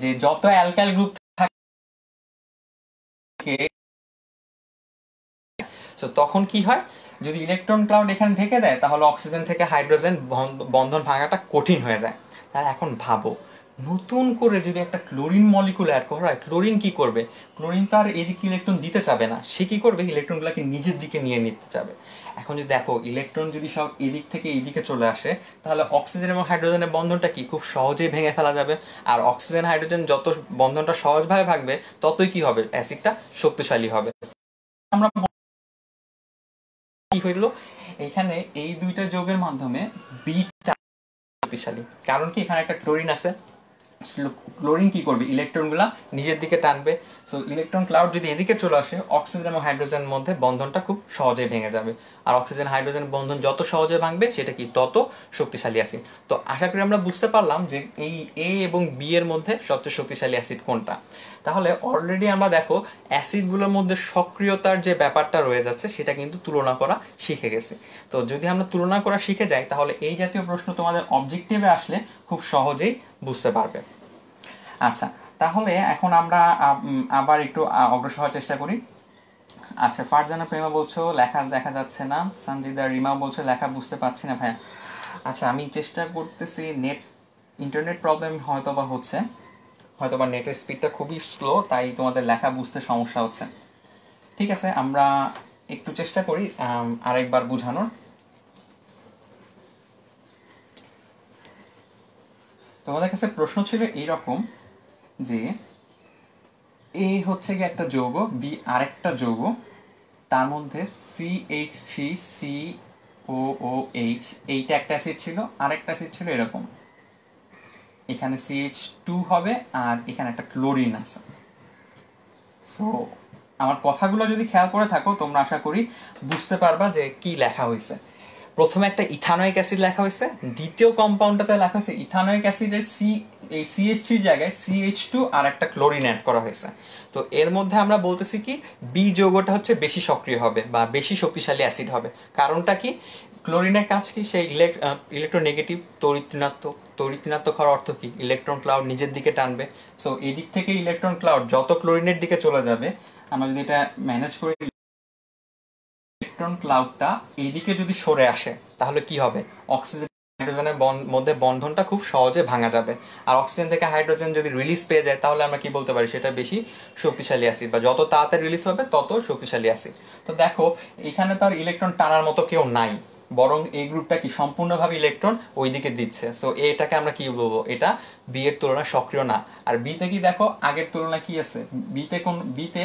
যে যত অ্যালকাইল গ্রুপ থাকে, তো তখন কি হয়, যদি ইলেকট্রন ক্লাউড এখানে ঢেকে দেয় তাহলে অক্সিজেন থেকে হাইড্রোজেন বন্ধন ভাঙাটা কঠিন হয়ে যায়। তাহলে এখন ভাবো নতুন করে যদি একটা ক্লোরিন মলিকুল অ্যাড করা হয়, ক্লোরিন কি করবে, ক্লোরিন তো আর এদিকে ইলেকট্রন দিতে চাবে না, সে কি করবে ইলেকট্রনগুলোকে নিজের দিকে নিয়ে নিতে চাবে। এখন যদি দেখো ইলেকট্রন যদি সব এদিক থেকে এইদিকে চলে আসে তাহলে অক্সিজেন এবং হাইড্রোজেনের বন্ধনটা কি খুব সহজেই ভেঙে ফেলা যাবে। আর অক্সিজেন হাইড্রোজেন যত বন্ধনটা সহজভাবে ভাঙবে ততই কি হবে, অ্যাসিডটা শক্তিশালী হবে। আমরা কি হইলো, এখানে এই দুইটা যোগের মাধ্যমে বিটা শক্তিশালী, কারণ কি এখানে একটা ক্লোরিন আছে। ক্লোরিন কি করবে, ইলেকট্রনগুলা নিজের দিকে টানবে। সো ইলেকট্রন ক্লাউড যদি এদিকে চলে আসে, অক্সিজেন এবং হাইড্রোজেনের মধ্যে বন্ধনটা খুব সহজেই ভেঙে যাবে। আর অক্সিজেন হাইড্রোজেন বন্ধন যত সহজে ভাঙবে সেটা কি তত শক্তিশালী অ্যাসিড। তো আশা করি আমরা বুঝতে পারলাম যে এই এ এবং বি এর মধ্যে সবচেয়ে শক্তিশালী অ্যাসিড কোনটা। তাহলে অলরেডি আমরা দেখো অ্যাসিডগুলোর মধ্যে সক্রিয়তার যে ব্যাপারটা রয়ে যাচ্ছে সেটা কিন্তু তুলনা করা শিখে গেছি। তো যদি আমরা তুলনা করা শিখে যাই তাহলে এই জাতীয় প্রশ্ন তোমাদের অবজেক্টিভে আসলে খুব সহজেই বুঝতে পারবে। আচ্ছা, তাহলে এখন আমরা আবার একটু অগ্রসর হওয়ার চেষ্টা করি। আচ্ছা, ফারজানা প্রেমা বলছো লেখা দেখা যাচ্ছে না, সঞ্জিদা রিমা বলছো লেখা বুঝতে পারছি না ভাইয়া। আচ্ছা, আমি চেষ্টা করতেছি, ইন্টারনেট প্রবলেম হয়তোবা হচ্ছে, হয়তোবা নেটের স্পিডটা খুবই স্লো, তাই তোমাদের লেখা বুঝতে সমস্যা হচ্ছে। ঠিক আছে, আমরা একটু চেষ্টা করি আরেকবার বোঝানোর। তোমাদের কাছে প্রশ্ন ছিল এইরকম যে এ হচ্ছে গিয়ে একটা যৌগ, বি আরেকটা যৌগ, তার মধ্যে CH3COOH, এইটা একটা অ্যাসিড ছিল, আরেকটা অ্যাসিড ছিল এরকম, এখানে CH2 হবে আর এখানে একটা ক্লোরিন আছে। সো আমার কথাগুলো যদি খেয়াল করে থাকো তোমরা আশা করি বুঝতে পারবা যে কি লেখা হয়েছে। প্রথমে একটা ইথানোয়িক অ্যাসিড লেখা হয়েছে, দ্বিতীয় কম্পাউন্ডটাতে লেখা হয়েছে ইথানোয়িক অ্যাসিডের এই CH3 জায়গায় CH2 আর একটা ক্লোরিন অ্যাড করা হয়েছে। তো এর মধ্যে আমরা বলতেছি কি বি যৌগটা হচ্ছে বেশি সক্রিয় হবে বা বেশি শক্তিশালী অ্যাসিড হবে। কারণটা কি, ক্লোরিনের কাজ কি, সেই ইলেকট্রোনেগেটিভ তড়িৎ ঋণাত্মক, তড়িৎ ঋণাত্মক হওয়ার অর্থ কি ইলেকট্রন ক্লাউড নিজের দিকে টানবে। সো এই দিক থেকে ইলেকট্রন ক্লাউড যত ক্লোরিনের দিকে চলে যাবে, আমরা যদি এটা ম্যানেজ করি, ইলেকট্রন ক্লাউডটা এইদিকে যদি সরে আসে তাহলে কি হবে, অক্সিজেন হাইড্রোজেনের মধ্যে বন্ধনটা খুব সহজে ভাঙা যাবে। আর অক্সিজেন থেকে হাইড্রোজেন যদি রিলিজ পেয়ে যায় তাহলে আমরা কি বলতে পারি, সেটা বেশি শক্তিশালী অ্যাসিড, বা যত তাড়াতাড়ি রিলিজ হবে তত শক্তিশালী অ্যাসিড। তো দেখো এখানে তো আর ইলেকট্রন টানার মতো কেউ নাই, বরং এই গ্রুপটা কি সম্পূর্ণভাবে ইলেকট্রন ওইদিকে দিচ্ছে। সো এটাকে আমরা কি বলবো, এটা বি এর তুলনায় সক্রিয় না। আর বিতে কি দেখো আগের তুলনায় কি আছে, বিতে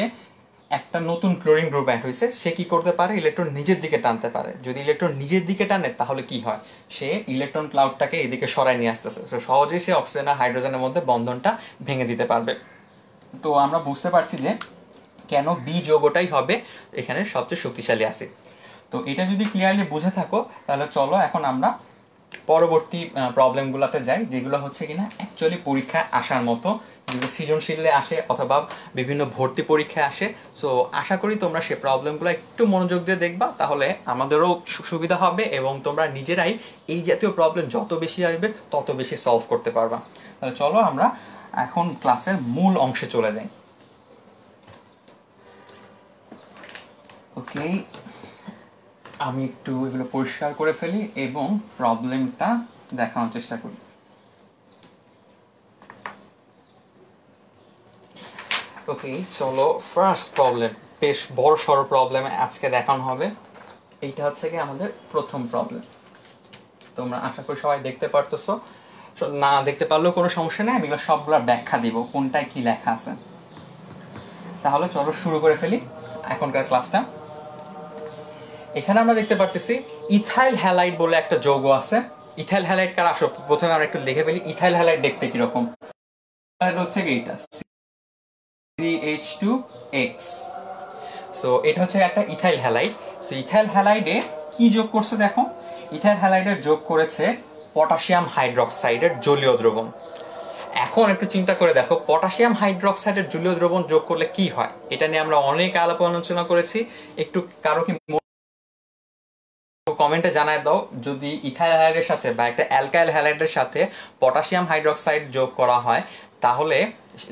একটা নতুন ক্লোরিন গ্রুপ অ্যাড হয়েছে, সে কি করতে পারে, ইলেকট্রন নিজের দিকে টানতে পারে। যদি ইলেকট্রন নিজের দিকে টানে তাহলে কি হয়, সে ইলেকট্রন ক্লাউডটাকে এদিকে সরাই নিয়ে আসতেছে, সহজেই সে অক্সিজেন আর হাইড্রোজেনের মধ্যে বন্ধনটা ভেঙে দিতে পারবে। তো আমরা বুঝতে পারছি যে কেন বি যৌগটাই হবে এখানে সবচেয়ে শক্তিশালী অ্যাসিড। তো এটা যদি ক্লিয়ারলি বুঝে থাকো তাহলে চলো এখন আমরা পরবর্তী প্রবলেমগুলোতে যাই, যেগুলো হচ্ছে কিনা অ্যাকচুয়ালি পরীক্ষায় আসার মতো, যেগুলো সৃজনশীলে আসে অথবা বিভিন্ন ভর্তি পরীক্ষায় আসে। সো আশা করি তোমরা সে প্রবলেমগুলো একটু মনোযোগ দিয়ে দেখবা, তাহলে আমাদেরও সুবিধা হবে এবং তোমরা নিজেরাই এই জাতীয় প্রবলেম যত বেশি আসবে তত বেশি সলভ করতে পারবা। তাহলে চলো আমরা এখন ক্লাসের মূল অংশে চলে যাই। ওকে, আমি একটু এগুলো পরিষ্কার করে ফেলি এবং প্রবলেমটা দেখানোর চেষ্টা করি। ওকে চলো, ফার্স্ট প্রবলেম, বেশ বড় সড়ো প্রবলেম আজকে দেখানো হবে। এইটা হচ্ছে কি আমাদের প্রথম প্রবলেম। তোমরা আশা করি সবাই দেখতে পারতেছো, না দেখতে পারলেও কোনো সমস্যা নেই, আমি এগুলো সবগুলোর ব্যাখ্যা দিব কোনটায় কি লেখা আছে। তাহলে চলো শুরু করে ফেলি এখনকার ক্লাসটা। এখানে আমরা দেখতে পারতেছি ইথাইল হ্যালাইড বলে একটা যৌগ আছে। ইথাইল হ্যালাইড কার আসো, প্রথমে আমরা একটু লিখে ফেলি ইথাইল হ্যালাইড দেখতে কিরকম। হচ্ছে কি এটা CH2X। সো এটা হচ্ছে একটা ইথাইল হ্যালাইড। সো ইথাইল হ্যালাইডে কি যোগ করছে দেখো, ইথাইল হ্যালাইডে যোগ করেছে পটাশিয়াম হাইড্রোক্সাইডের জলীয় দ্রবণ। এখন একটু চিন্তা করে দেখো, পটাশিয়াম হাইড্রোক্সাইডের জলীয় দ্রবণ যোগ করলে কি হয়, এটা নিয়ে আমরা অনেক আলাপ আলোচনা করেছি। একটু কারো কি কমেন্টে জানায় দাও, যদি ইথাইল হ্যালাইডের সাথে বা একটা অ্যালকাইল হ্যালাইডের সাথে পটাশিয়াম হাইড্রোক্সাইড যোগ করা হয়, তাহলে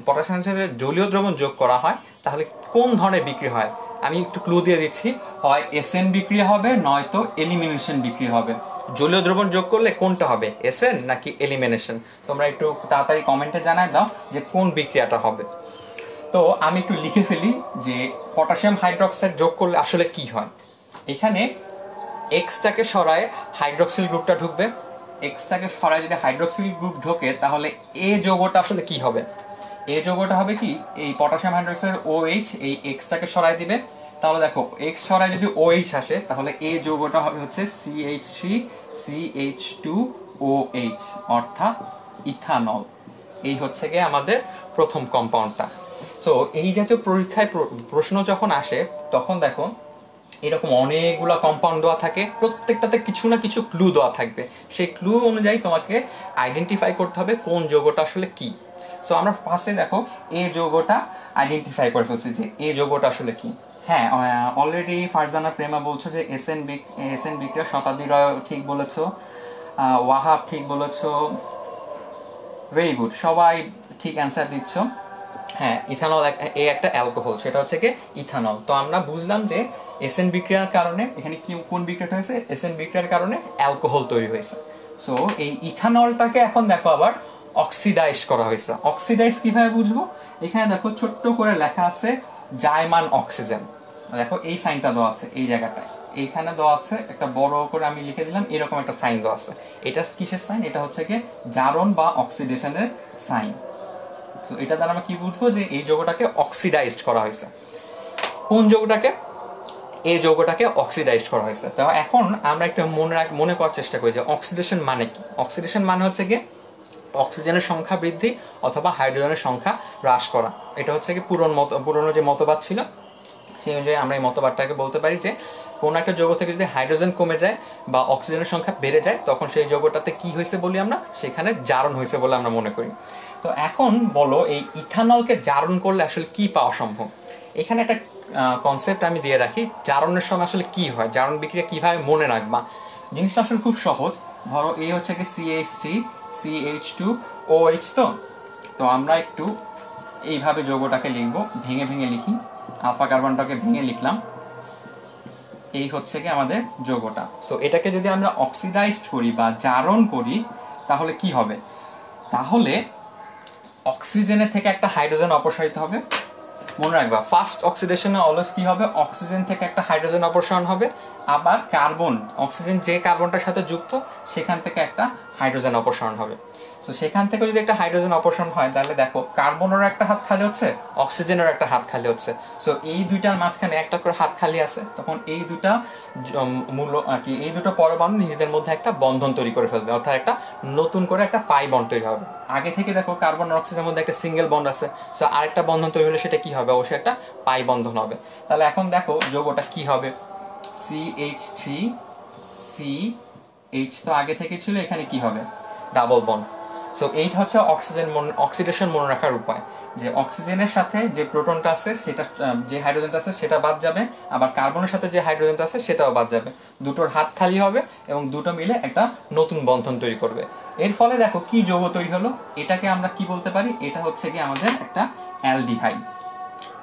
পটাশিয়াম জলীয় দ্রবণ যোগ করা হয়, তাহলে কোন ধরনের বিক্রি হয়। আমি একটু ক্লু দিয়ে দিচ্ছি, হয় এসএন বিক্রিয়া হবে নয়তো এলিমিনেশন বিক্রিয়া হবে। জলীয় দ্রবণ যোগ করলে কোনটা হবে, এসএন নাকি এলিমিনেশন? তোমরা একটু তাড়াতাড়ি কমেন্টে জানায় দাও যে কোন বিক্রিয়াটা হবে। তো আমি একটু লিখে ফেলি যে পটাশিয়াম হাইড্রোক্সাইড যোগ করলে আসলে কি হয়। এখানে এক্সটাকে সরায় হাইড্রোক্সিল গ্রুপটা ঢুকবে, এক্সটাকে সরায় যদি হাইড্রোক্সিল গ্রুপ ঢোকে তাহলে এ যৌগটা আসলে কি হবে, এ যৌগটা হবে কি এই পটাশিয়াম হাইড্রোক্সাইড OH এই এক্সটাকে সরায় দিবে। তাহলে দেখো এক্স সরায় যদি OH আসে তাহলে এ যৌগটা হবে হচ্ছে CH3CH2OH অর্থাৎ ইথানল। এই হচ্ছে গিয়ে আমাদের প্রথম কম্পাউন্ডটা। সো এই জাতীয় পরীক্ষায় প্রশ্ন যখন আসে তখন দেখো এরকম অনেকগুলো কম্পাউন্ড দেওয়া থাকে, প্রত্যেকটাতে কিছু না কিছু ক্লু দেওয়া থাকবে। সেই ক্লু অনুযায়ী তোমাকে আইডেন্টিফাই করতে হবে কোন যৌগটা আসলে কি। সো আমরা ফার্স্টে দেখো এ যৌগটা আইডেন্টিফাই করে ফেলছি যে এ যৌগটা আসলে কি। হ্যাঁ, অলরেডি ফারজানা প্রেমা বলছো যে এসএন বিক্রিয়া, শতাব্দী রয় ঠিক বলেছো, ওয়াহাব ঠিক বলেছো, ভেরি গুড, সবাই ঠিক অ্যান্সার দিচ্ছ। হ্যাঁ, ইথানল একটা অ্যালকোহল, সেটা হচ্ছে কি ইথানল। তো আমরা বুঝলাম যে এসএন বিক্রিয়ার কারণে এখানে কি কোন বিক্রিয়াটা হয়েছে, এসএন বিক্রিয়ার কারণে অ্যালকোহল তৈরি হয়েছে। সো এই ইথানলটাকে এখন দেখো আবার অক্সিডাইজ করা হয়েছে। অক্সিডাইজ কিভাবে বুঝবো, এখানে দেখো ছোট্ট করে লেখা আছে জায়মান অক্সিজেন। দেখো এই সাইনটা দেওয়া আছে এই জায়গাটায়, এইখানে দেওয়া আছে একটা বড় করে আমি লিখে দিলাম, এরকম একটা সাইন দেওয়া আছে। এটা কিসের সাইন, এটা হচ্ছে কি জারণ বা অক্সিডেশনের সাইন। তো এটা দ্বারা আমরা কি বুঝবো যে এই যৌগটাকে অক্সিডাইজড করা হয়েছে। কোন যৌগটাকে, এই যৌগটাকে অক্সিডাইজড করা হয়েছে। তো এখন আমরা একটা মনে করার চেষ্টা করি যে অক্সিডেশন মানে কি। অক্সিডেশন মানে হচ্ছে কি অক্সিজেনের সংখ্যা বৃদ্ধি অথবা হাইড্রোজেনের সংখ্যা হ্রাস করা। এটা হচ্ছে কি পুরনো যে মতবাদ ছিল সেই অনুযায়ী আমরা এই মতবাদটাকে বলতে পারি যে কোনো একটা যৌগ থেকে যদি হাইড্রোজেন কমে যায় বা অক্সিজেনের সংখ্যা বেড়ে যায় তখন সেই যৌগটাতে কি হয়েছে বলি আমরা, সেখানে জারণ হয়েছে বলে আমরা মনে করি। তো এখন বলো এই ইথানলকে জারণ করলে আসলে কি পাওয়া সম্ভব। এখানে একটা কনসেপ্ট আমি দিয়ে রাখি, জারণের সময় আসলে কি হয়, জারণ বিক্রিয়া কিভাবে মনে রাখবা। জিনিসটা আসলে খুব সহজ। ধরো এই হচ্ছে কি CH3CH2OH। তো আমরা একটু এইভাবে যৌগটাকে লিখবো, ভেঙে ভেঙে লিখি, আলফা কার্বনটাকে ভেঙে লিখলাম, এই হচ্ছে কি আমাদের যৌগটা। সো এটাকে যদি আমরা অক্সিডাইজড করি বা জারণ করি তাহলে কি হবে, তাহলে অক্সিজেনের থেকে একটা হাইড্রোজেন অপসারিত হবে। মনে রাখবা ফার্স্ট অক্সিডেশনে অলওয়েজ কি হবে, অক্সিজেন থেকে একটা হাইড্রোজেন অপসারণ হবে, আবার কার্বন অক্সিজেন যে কার্বনটার সাথে যুক্ত সেখান থেকে একটা হাইড্রোজেন অপসারণ হবে। সো সেখান থেকে যদি একটা হাইড্রোজেন অপসারণ হয় তাহলে দেখো কার্বনেরও একটা হাত খালি হচ্ছে, অক্সিজেনের একটা হাত খালি হচ্ছে। সো এই দুইটার মাঝখানে একটা করে হাত খালি আছে, তখন এই দুটা মূল আর কি এই দুটো পরমাণু নিজেদের মধ্যে একটা বন্ধন তৈরি করে ফেলবে, অর্থাৎ একটা নতুন করে একটা পাই বন্ড তৈরি হবে। আগে থেকে দেখো কার্বন আর অক্সিজেনের মধ্যে একটা সিঙ্গেল বন্ড আছে, সো আরেকটা বন্ধন তৈরি হলে সেটা কি হবে, অবশ্যই একটা পাই বন্ধন হবে। তাহলে এখন দেখো যৌগটা কি হবে, CH3 CH তো আগে থেকে ছিল, এখানে কি হবে ডাবল বন্ড। সো এইটা হচ্ছে অক্সিডেশন মনে রাখার উপায়, যে অক্সিজেনের সাথে যে প্রোটনটা আছে সেটা, যে হাইড্রোজেনটা আছে সেটা বাদ যাবে, আবার কার্বনের সাথে যে হাইড্রোজেনটা আছে সেটাও বাদ যাবে, দুটোর হাত খালি হবে এবং দুটো মিলে একটা নতুন বন্ধন তৈরি করবে। এর ফলে দেখো কি যৌগ তৈরি হলো, এটাকে আমরা কি বলতে পারি, এটা হচ্ছে কি আমাদের একটা অ্যালডিহাইড।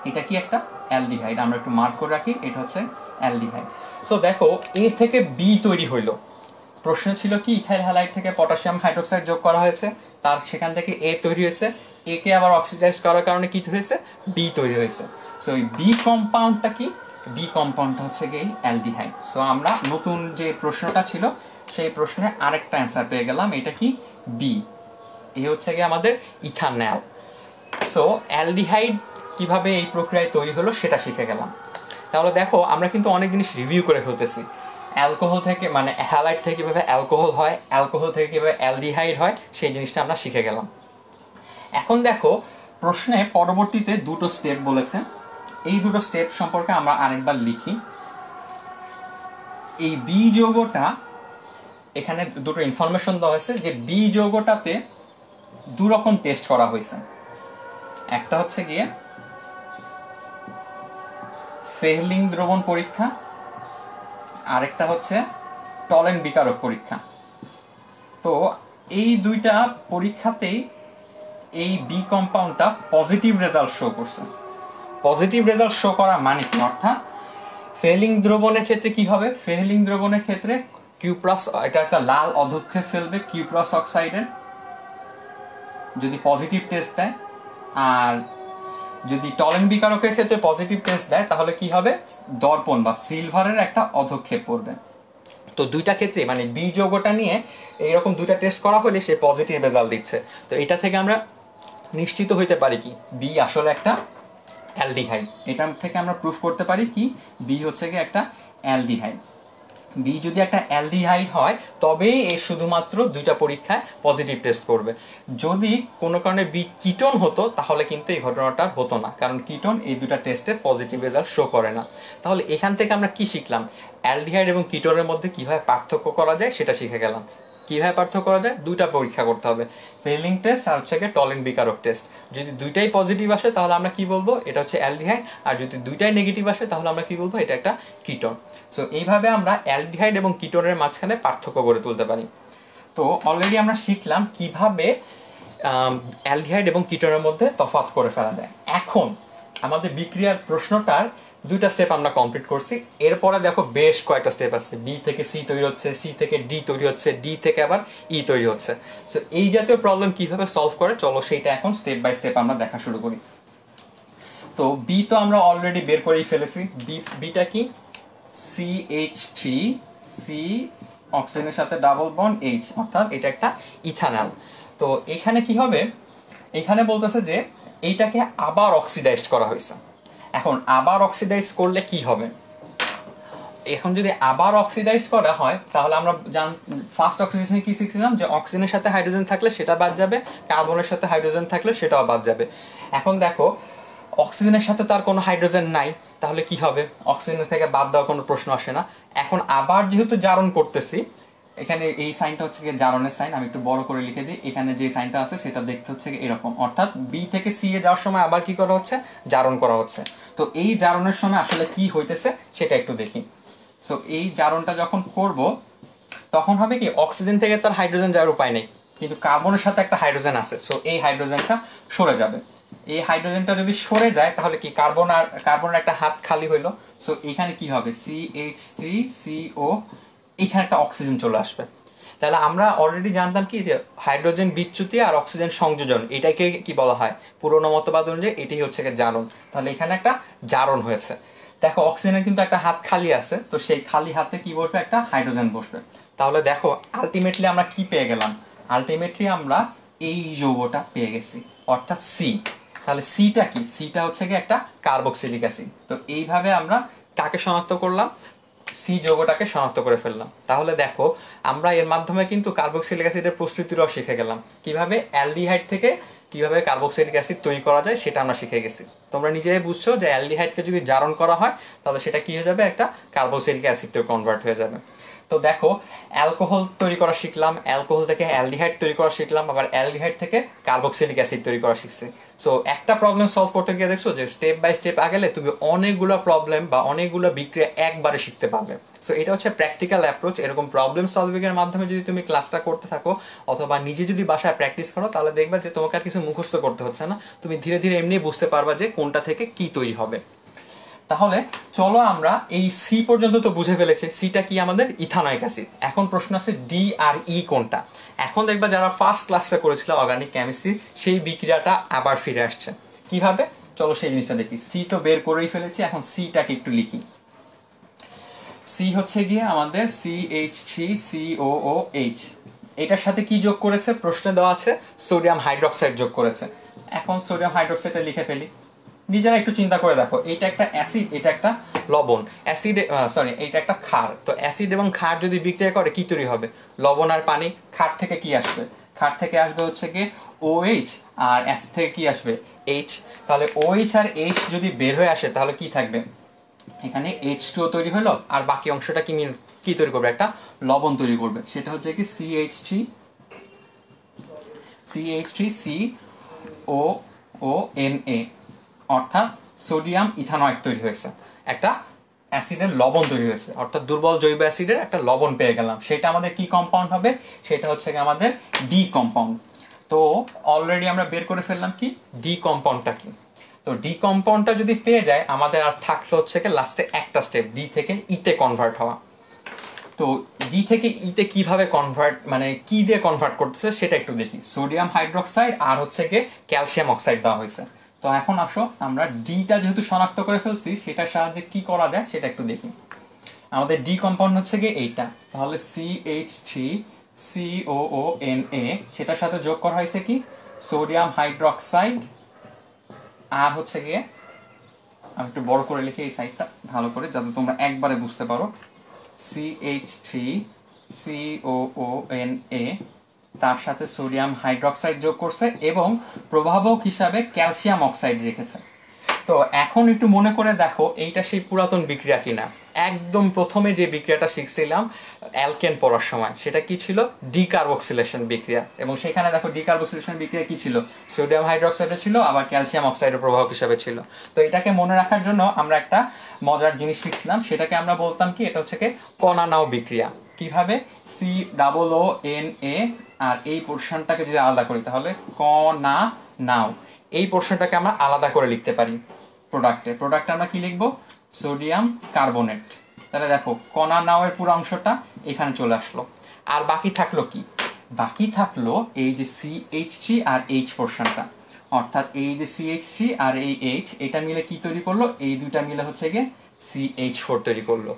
এটা কি একটা অ্যালডিহাইড, আমরা একটু মার্ক করে রাখি, এটা হচ্ছে অ্যালডিহাইড। সো দেখো এ থেকে বি তৈরি হইলো, প্রশ্ন ছিল কি ইথাইল হ্যালাইড থেকে পটাশিয়াম হাইড্রোক্সাইড যোগ করা হয়েছে, তার সেখান থেকে এ তৈরি হয়েছে, এ কে আবার অক্সিডাইজ করার কারণে কি হয়েছে, বি তৈরি হয়েছে। সো এই বি কম্পাউন্ডটা কি, বি কম্পাউন্ডটা হচ্ছে কি অ্যালডিহাইড। সো আমরা নতুন যে প্রশ্নটা ছিল সেই প্রশ্নে আরেকটা অ্যান্সার পেয়ে গেলাম, এটা কি বি, এ হচ্ছে কি আমাদের ইথানল। সো অ্যালডিহাইড কিভাবে এই প্রক্রিয়ায় তৈরি হলো সেটা শিখে গেলাম। তাহলে দেখো আমরা কিন্তু অনেক জিনিস রিভিউ করে ফেলতেছি, অ্যালকোহল থেকে মানে হ্যালাইড থেকে কিভাবে অ্যালকোহল হয়, অ্যালকোহল থেকে কিভাবে অ্যালডিহাইড হয়, সেই জিনিসটা আমরা শিখে গেলাম। এখন দেখো প্রশ্নে পরবর্তীতে দুটো স্টেপ বলেছে, এই দুটো স্টেপ সম্পর্কে আমরা আরেকবার লিখি। এই বি যৌগটা, এখানে দুটো ইনফরমেশন দেওয়া হয়েছে যে বি যৌগটাতে দু রকম টেস্ট করা হয়েছে, একটা হচ্ছে গিয়ে ফেহলিং দ্রবণ পরীক্ষা, আরেকটা হচ্ছে টলেন বিকারক পরীক্ষা। তো এই দুইটা পরীক্ষাতেই এই বি কম্পাউন্ডটা পজিটিভ রেজাল্ট শো করছে। পজিটিভ রেজাল্ট শো করা মানে কি, অর্থাৎ ফেহলিং দ্রবণের ক্ষেত্রে কি হবে, ফেহলিং দ্রবণের ক্ষেত্রে কিউ প্লাস, এটা একটা লাল অধক্ষেপ ফেলবে কিউ প্লাস অক্সাইডের যদি পজিটিভ টেস্ট দেয়, আর যদি টলেন বিকারকের ক্ষেত্রে পজিটিভ টেস্ট দেয় তাহলে কি হবে, দর্পণ বা সিলভারের একটা অধক্ষেপ পড়বে। তো দুইটা ক্ষেত্রে মানে বি যৌগটা নিয়ে এইরকম দুইটা টেস্ট করা হলে সে পজিটিভ রেজাল্ট দিচ্ছে। তো এটা থেকে আমরা নিশ্চিত হইতে পারি কি বি আসলে একটা অ্যালডিহাইড, এটা থেকে আমরা প্রুফ করতে পারি কি বি হচ্ছে কি একটা অ্যালডিহাইড। বি যদি একটা অ্যালডিহাইড হয় তবেই এর শুধুমাত্র দুইটা পরীক্ষায় পজিটিভ টেস্ট করবে। যদি কোনো কারণে বি কিটোন হতো তাহলে কিন্তু এই ঘটনাটা হতো না, কারণ কিটোন এই দুটা টেস্টে পজিটিভ রেজাল্ট শো করে না। তাহলে এখান থেকে আমরা কি শিখলাম, অ্যালডিহাইড এবং কিটোনের মধ্যে কিভাবে পার্থক্য করা যায় সেটা শিখে গেলাম। কিভাবে পার্থক্য করা যায়, দুইটা পরীক্ষা করতে হবে, ফেহলিং টেস্ট আর হচ্ছে টলেন বিকারক টেস্ট। যদি দুইটাই পজিটিভ আসে তাহলে আমরা কি বলবো, এটা হচ্ছে অ্যালডিহাইড, আর যদি দুইটাই নেগেটিভ আসে তাহলে আমরা কি বলবো, এটা একটা কিটোন। সো এইভাবে আমরা অ্যালডিহাইড এবং কিটোনের মাঝখানে পার্থক্য গড়ে তুলতে পারি। তো অলরেডি আমরা শিখলাম কিভাবে অ্যালডিহাইড এবং কিটোনের মধ্যে তফাৎ করে ফেলা যায়। এখন আমাদের বিক্রিয়ার প্রশ্নটার দুইটা স্টেপ আমরা কমপ্লিট করছি, এরপরে দেখো বেশ কয়েকটা স্টেপ আছে, বি থেকে সি তৈরি হচ্ছে, সি থেকে ডি তৈরি হচ্ছে, ডি থেকে আবার ই তৈরি হচ্ছে। সো এই জাতীয় প্রবলেম কিভাবে সলভ করে চলো সেইটা এখন স্টেপ বাই স্টেপ আমরা দেখা শুরু করি। তো বি তো আমরা অলরেডি বের করেই ফেলেছি, বিটা কি CH3 সি অক্সিজেনের সাথে ডাবল বন্ড H, অর্থাৎ এটা একটা ইথানল। তো এখানে কি হবে, এখানে বলতেছে যে এইটাকে আবার অক্সিডাইজড করা হয়েছে। এখন আবার অক্সিডাইজ করলে কি হবে, এখন যদি আবার অক্সিডাইজ করা হয় তাহলে আমরা ফার্স্ট অক্সিডেশনে কি শিখছিলাম যে অক্সিজেনের সাথে হাইড্রোজেন থাকলে সেটা বাদ যাবে, কার্বনের সাথে হাইড্রোজেন থাকলে সেটাও বাদ যাবে। এখন দেখো অক্সিজেনের সাথে তার কোনো হাইড্রোজেন নাই, তাহলে কি হবে, অক্সিজেন থেকে বাদ দেওয়ার কোনো প্রশ্ন আসে না। এখন আবার যেহেতু জারণ করতেছি, এখানে এই সাইনটা হচ্ছে জারণের সাইন, আমি একটু বড় করে লিখে দিই, এখানে যে সাইনটা আছে সেটা দেখতে হচ্ছে এরকম, অর্থাৎ বি থেকে সি এ যাওয়ার সময় আবার কি করা হচ্ছে, জারণ করা হচ্ছে। তো এই জারণের সময় আসলে কি হইতেছে সেটা একটু দেখি। সো এই জারণটা যখন করব তখন হবে কি, অক্সিজেন থেকে তার হাইড্রোজেন যাওয়ার উপায় নেই, কিন্তু কার্বনের সাথে একটা হাইড্রোজেন আছে, সো এই হাইড্রোজেনটা সরে যাবে। এই হাইড্রোজেনটা যদি সরে যায় তাহলে কি কার্বনের একটা হাত খালি হইলো। সো এখানে কি হবে, CH3CO, এখানে একটা অক্সিজেন চলে আসবে। তাহলে আমরা অলরেডি জানতাম কি যে হাইড্রোজেন বিচ্যুতি আর অক্সিজেন সংযোজন, এটাকে কি বলা হয়, পুরোনো মতবাদ অনুযায়ী এটাই হচ্ছে জারণ। তাহলে এখানে একটা জারণ হয়েছে। দেখো অক্সিজেনের কিন্তু একটা হাত খালি আছে, তো সেই খালি হাতে কি বসবে, একটা হাইড্রোজেন বসবে। তাহলে দেখো আলটিমেটলি আমরা কি পেয়ে গেলাম, আলটিমেটলি আমরা এই যৌগটা পেয়ে গেছি, অর্থাৎ সি। তাহলে সিটা কি, সিটা হচ্ছে কি একটা কার্বক্সিলিক অ্যাসিড। তো এইভাবে আমরা কাকে শনাক্ত করলাম, সি যৌগটাকে শনাক্ত করে ফেললাম। তাহলে দেখো আমরা এর মাধ্যমে কিন্তু কার্বক্সিলিক অ্যাসিডের প্রস্তুতিটাও শিখে গেলাম, কিভাবে অ্যালডিহাইড থেকে কিভাবে কার্বক্সিলিক অ্যাসিড তৈরি করা যায় সেটা আমরা শিখে গেছি। তোমরা নিজেরাই বুঝছো যে অ্যালডিহাইডকে যদি জারণ করা হয় তাহলে সেটা কি হয়ে যাবে, একটা কার্বক্সিলিক অ্যাসিডে কনভার্ট হয়ে যাবে। তো দেখো অ্যালকোহল তৈরি করা শিখলাম, অ্যালকোহল থেকে অ্যালডিহাইড তৈরি করা শিখলাম, আবার অ্যালডিহাইড থেকে কার্বক্সিলিক অ্যাসিড তৈরি করা শিখছি। সো একটা প্রবলেম সলভ করতে গিয়ে দেখছো যে স্টেপ বাই স্টেপ আগেলে তুমি অনেকগুলো প্রবলেম বা অনেকগুলো বিক্রিয়া একবারে শিখতে পারবে। সো এটা হচ্ছে প্র্যাকটিক্যাল অ্যাপ্রোচ। এরকম প্রবলেম সলভিং এর মাধ্যমে যদি তুমি ক্লাসটা করতে থাকো অথবা নিজে যদি বাসায় প্র্যাকটিস করো তাহলে দেখবা যে তোমাকে আর কিছু মুখস্থ করতে হচ্ছে না, তুমি ধীরে ধীরে এমনি বুঝতে পারবা যে কোনটা থেকে কি তৈরি হবে। তাহলে চলো আমরা এই সি পর্যন্ত তো বুঝে ফেলেছি, সিটা কি আমাদের ইথানোয়িক অ্যাসিড। এখন প্রশ্ন আছে ডি আর ই কোনটা। এখন দেখবা যারা ফার্স্ট ক্লাসটা করেছিল অর্গানিক কেমিস্ট্রি সেই বিক্রিয়াটা আবার ফিরে আসছে কিভাবে, চলো সেই জিনিসটা দেখি। সি তো বের করেই ফেলেছি, এখন সিটাকে একটু লিখি। সি হচ্ছে গিয়ে আমাদের CH3COOH, এটার সাথে কি যোগ করেছে প্রশ্নে দেওয়া আছে, সোডিয়াম হাইড্রোক্সাইড যোগ করেছে। এখন সোডিয়াম হাইড্রোক্সাইডটা লিখে ফেলি। নিজেরা একটু চিন্তা করে দেখো, এটা একটা অ্যাসিড, এটা একটা লবণ, অ্যাসিড সরি এটা একটা ক্ষার। তো অ্যাসিড এবং ক্ষার যদি বিক্রিয়া করে কি তৈরি হবে, লবণ আর পানি। ক্ষার থেকে কি আসবে, ক্ষার থেকে আসবে হচ্ছে গিয়ে OH, আর অ্যাসিড থেকে কি আসবে H। তাহলে OH আর H যদি বের হয়ে আসে তাহলে কি থাকবে, এখানে H2O তৈরি হলো, আর বাকি অংশটা কি কি তৈরি করবে, একটা লবণ তৈরি করবে, সেটা হচ্ছে কি CH3COONA, অর্থাৎ সোডিয়াম ইথানয়েড তৈরি হয়েছে, একটা অ্যাসিডের লবণ তৈরি হয়েছে, অর্থাৎ দুর্বল জৈব অ্যাসিডের একটা লবণ পেয়ে গেলাম। সেটা আমাদের কি কম্পাউন্ড হবে, সেটা হচ্ছে আমাদের ডি কম্পাউন্ড। তো অলরেডি আমরা বের করে ফেললাম কি ডি কম্পাউন্ডটা কি। তো ডি কম্পাউন্ডটা যদি পেয়ে যায় আমাদের আর থাকলো হচ্ছে লাস্টে একটা স্টেপ, ডি থেকে ইতে কনভার্ট হওয়া। তো ডি থেকে ইতে কিভাবে কনভার্ট, মানে কি দিয়ে কনভার্ট করতেছে সেটা একটু দেখি। সোডিয়াম হাইড্রোক্সাইড আর হচ্ছে গিয়ে ক্যালসিয়াম অক্সাইড দেওয়া হয়েছে। তো এখন আসো আমরা ডিটা যেহেতু শনাক্ত করে ফেলছি সেটার সাহায্যে কি করা যায় সেটা একটু দেখি। আমাদের ডি কম্পাউন্ড হচ্ছে গিয়ে এইটা, তাহলে CH3COONA, সেটার সাথে যোগ করা হয়েছে কি সোডিয়াম হাইড্রোক্সাইড, আর হচ্ছে গিয়ে আমি একটু বড় করে লিখি এই সাইডটা ভালো করে যাতে তোমরা একবারে বুঝতে পারো। CH3COONA, তার সাথে সোডিয়াম হাইড্রোক্সাইড যোগ করছে এবং প্রভাবক হিসাবে ক্যালসিয়াম অক্সাইড রেখেছে। তো এখন একটু মনে করে দেখো এইটা সেই পুরাতন বিক্রিয়া কিনা। একদম প্রথমে যে বিক্রিয়াটা শিখছিলাম অ্যালকেন পড়ার সময় সেটা কি ছিল, ডিকার্বক্সিলেশন বিক্রিয়া। এবং সেখানে দেখো ডিকার্বক্সিলেশন বিক্রিয়া কি ছিল, সোডিয়াম হাইড্রোক্সাইডে ছিল, আবার ক্যালসিয়াম অক্সাইডের প্রভাবক হিসাবে ছিল। তো এটাকে মনে রাখার জন্য আমরা একটা মজার জিনিস শিখছিলাম, সেটাকে আমরা বলতাম কি এটা হচ্ছে কি কণা নাও বিক্রিয়া। কিভাবে, COONA, আর এই পোর্শনটাকে যদি আলাদা করি তাহলে কণা নাও, এই পোর্শনটাকে আমরা আলাদা করে লিখতে পারি। প্রোডাক্টে আমরা কি লিখবো, সোডিয়াম কার্বনেট। তাহলে দেখো কণা নাওয়ের পুরো অংশটা এখানে চলে আসলো। আর বাকি থাকলো কি, বাকি থাকলো এই যে CH3 আর H পোর্শনটা, অর্থাৎ এই যে CH3 আর এই H এটা মিলে কি তৈরি করলো, এই দুইটা মিলে হচ্ছে গিয়ে CH4 তৈরি করলো।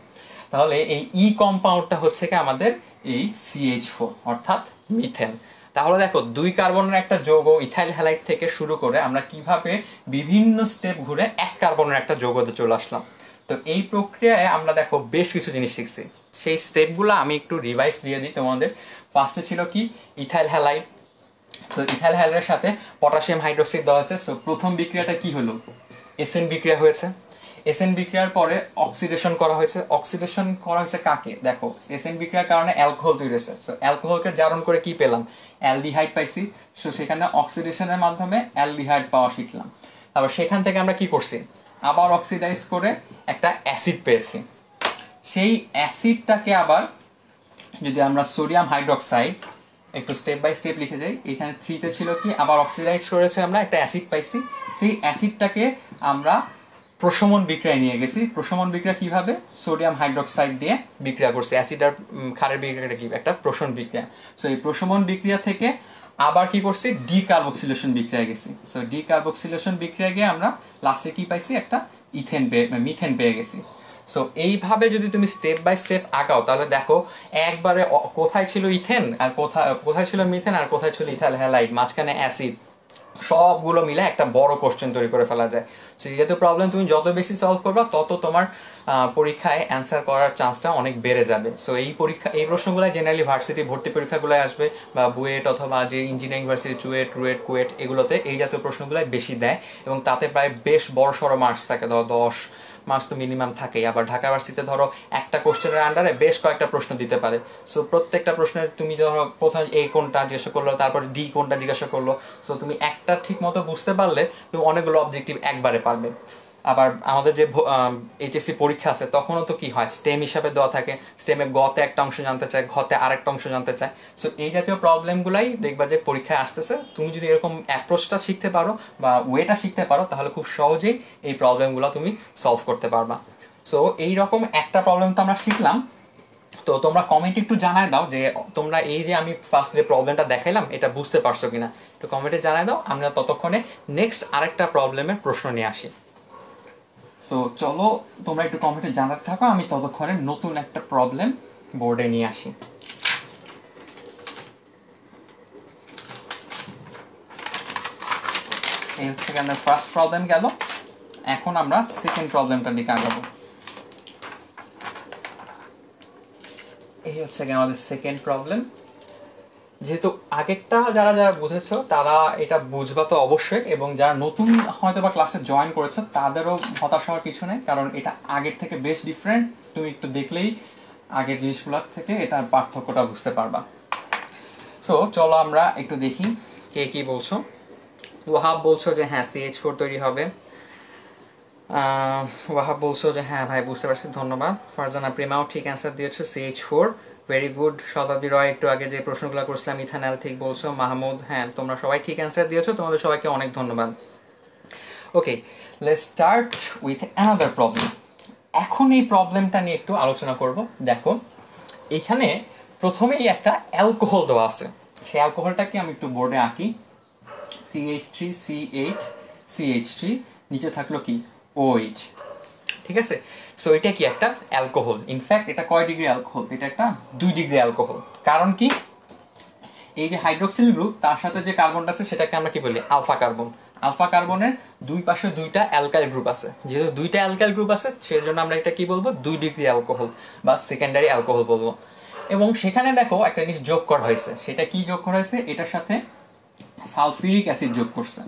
তাহলে এই ই কম্পাউন্ডটা হচ্ছে কি আমাদের এই CH4 অর্থাৎ মিথেন। তাহলে দেখো দুই কার্বনের একটা যৌগ ইথাইল হ্যালাইড থেকে শুরু করে আমরা কিভাবে বিভিন্ন স্টেপ ঘুরে এক কার্বনের একটা যৌগতে চলে আসলাম। তো এই প্রক্রিয়ায় আমরা দেখো বেশ কিছু জিনিস শিখছি, সেই স্টেপগুলো আমি একটু রিভাইজ দিয়ে দিই তোমাদের। ফার্স্টে ছিল কি ইথাইল হ্যালাইড, তো ইথাইল হ্যালাইডের সাথে পটাশিয়াম হাইড্রোক্সাইড দেওয়া হয়েছে। সো প্রথম বিক্রিয়াটা কি হলো, এসএন বিক্রিয়া হয়েছে। এসএন বিক্রিয়ার পরে অক্সিডেশন করা হয়েছে। অক্সিডেশন করা হয়েছে কাকে, দেখো এসএন বিক্রিয়ার কারণে অ্যালকোহল তৈরি হয়েছে। সো অ্যালকোহলকে জারণ করে কি পেলাম, অ্যালডিহাইড পাইছি। সো সেখানে অক্সিডেশনের মাধ্যমে অ্যালডিহাইড পাওয়া শিখলাম। আবার সেখান থেকে আমরা কি করছি, আবার অক্সিডাইজ করে একটা অ্যাসিড পেয়েছি। সেই অ্যাসিডটাকে আবার যদি আমরা সোডিয়াম হাইড্রোক্সাইড একটু স্টেপ বাই স্টেপ লিখে যাই, এখানে 3তে ছিল কি আবার অক্সিডাইজ করেছে, আমরা একটা অ্যাসিড পাইছি। সেই অ্যাসিডটাকে আমরা প্রশমন বিক্রিয়ায় নিয়ে গেছি। প্রশমন বিক্রিয়া কিভাবে, সোডিয়াম হাইড্রোক্সাইড দিয়ে বিক্রিয়া করছে। অ্যাসিড আর ক্ষারের বিক্রিয়াটা কি, একটা প্রশমন বিক্রিয়া। সো এই প্রশমন বিক্রিয়া থেকে আবার কি করছি, ডিকার্বক্সিলেশন বিক্রিয়ায় গেছি। সো ডিকার্বক্সিলেশন বিক্রিয়া গিয়ে আমরা লাস্টে কি পাইছি, একটা মিথেন পেয়ে গেছি। সো এইভাবে যদি তুমি স্টেপ বাই স্টেপ আগাও তাহলে দেখো একবারে কোথায় ছিল ইথেন আর কোথায় ছিল মিথেন আর কোথায় ছিল ইথাইল হ্যালাইড, মাঝখানে অ্যাসিড, সবগুলো মিলে একটা বড় কোশ্চেন তৈরি করে ফেলা যায়। সো যেহেতু প্রবলেম তুমি যত বেশি সলভ করবা তত তোমার পরীক্ষায় অ্যান্সার করার চান্সটা অনেক বেড়ে যাবে। সো এই প্রশ্নগুলো জেনারেলি ভার্সিটি ভর্তি পরীক্ষাগুলো আসবে, বা বুয়েট অথবা যে ইঞ্জিনিয়ারিং ভার্সিটি চুয়েট রুয়েট কুয়েট এগুলোতে এই জাতীয় প্রশ্নগুলো বেশি দেয়, এবং তাতে প্রায় বেশ বড় সড়ো মার্কস থাকে, ধরো 10 মার্কস তো মিনিমাম থাকেই। আবার ঢাকা ভার্সিটিতে ধরো একটা কোশ্চেনের আন্ডারে বেশ কয়েকটা প্রশ্ন দিতে পারে। সো প্রত্যেকটা প্রশ্নের তুমি ধরো প্রথমে এ কোনটা জিজ্ঞাসা করলো, তারপরে ডি কোনটা জিজ্ঞাসা করলো। সো তুমি একটা ঠিক মতো বুঝতে পারলে তুমি অনেকগুলো অবজেক্টিভ একবারে পারবে। আবার আমাদের যে এইচএসসি পরীক্ষা আছে তখনও তো কি হয়, স্টেম হিসাবে দেওয়া থাকে, স্টেমে গতে একটা অংশ জানতে চায়, ঘতে আরেকটা অংশ জানতে চায়। সো এই জাতীয় প্রবলেমগুলাই দেখবা যে পরীক্ষায় আসতেছে। তুমি যদি এরকম অ্যাপ্রোচটা শিখতে পারো বা ওয়েটা শিখতে পারো তাহলে খুব সহজেই এই প্রবলেমগুলো তুমি সলভ করতে পারবা। সো এইরকম একটা প্রবলেম তো আমরা শিখলাম। তো তোমরা কমেন্টে একটু জানায় দাও যে তোমরা এই যে আমি ফার্স্ট যে প্রবলেমটা দেখাইলাম এটা বুঝতে পারছো কিনা, একটু কমেন্টে জানায় দাও। আমরা ততক্ষণে নেক্সট আরেকটা প্রবলেমের প্রশ্ন নিয়ে আসি। সো চলো তোমরা একটু কমেন্টে জানাতে থাকো, আমি ততক্ষণে নতুন একটা প্রবলেম বোর্ডে নিয়ে আসি। এই হচ্ছে আমাদের ফার্স্ট প্রবলেম গেল। এখন আমরা সেকেন্ড প্রবলেমটার দিকে আগাবো। এই হচ্ছে আমাদের সেকেন্ড প্রবলেম। যেহেতু আগেরটা যারা যারা বুঝেছো তারা এটা বুঝবা তো অবশ্যই, এবং যারা নতুন হয়তো বা ক্লাসে জয়েন করেছো তাদেরও হতাশ হওয়ার কিছু নেই, কারণ এটা আগের থেকে বেশ ডিফারেন্ট। তুমি একটু দেখলেই আগের জিনিসগুলোর থেকে এটার পার্থক্যটা বুঝতে পারবা। সো চলো আমরা একটু দেখি কে কি বলছো। ওয়াহাব বলছো যে হ্যাঁ CH4 তৈরি হবে। ওয়াহাব বলছো যে হ্যাঁ ভাই বুঝতে পারছি, ধন্যবাদ। ফারজানা প্রেমাও ঠিক অ্যান্সার দিয়েছো, CH4, ভেরি গুড। শতাব্দী রয় একটু আগে যে প্রশ্নগুলো করছিলাম ইথানল ঠিক বলছো। মাহমুদ, হ্যাঁ তোমরা সবাই ঠিক অ্যান্সার দিয়েছো, তোমাদের সবাইকে অনেক ধন্যবাদ। Okay, let's start with another problem. এখন এই প্রবলেমটা নিয়ে একটু আলোচনা করব। দেখো এখানে প্রথমেই একটা অ্যালকোহল দেওয়া আছে, সেই অ্যালকোহলটাকে আমি একটু বোর্ডে আঁকি। CH3CH CH3, নিচে থাকলো কি OH, ঠিক আছে। সো এটা কি একটা অ্যালকোহল। ইনফ্যাক্ট এটা কয় ডিগ্রি অ্যালকোহল, এটা একটা 2 ডিগ্রি অ্যালকোহল। কারণ কি, এই যে হাইড্রোক্সিল গ্রুপ তার সাথে যে কার্বনটা আছে সেটাকে আমরা কি বলি, আলফা কার্বন। আলফা কার্বনের দুই পাশে দুইটা অ্যালকাইল গ্রুপ আছে, যেহেতু দুইটা অ্যালকাইল গ্রুপ আছে সেই জন্য আমরা এটা কি বলবো, 2 ডিগ্রি অ্যালকোহল বা সেকেন্ডারি অ্যালকোহল বলবো। এবং সেখানে দেখো একটা জিনিস যোগ করা হয়েছে, সেটা কি যোগ করা হয়েছে, এটার সাথে সালফিউরিক অ্যাসিড যোগ করছে।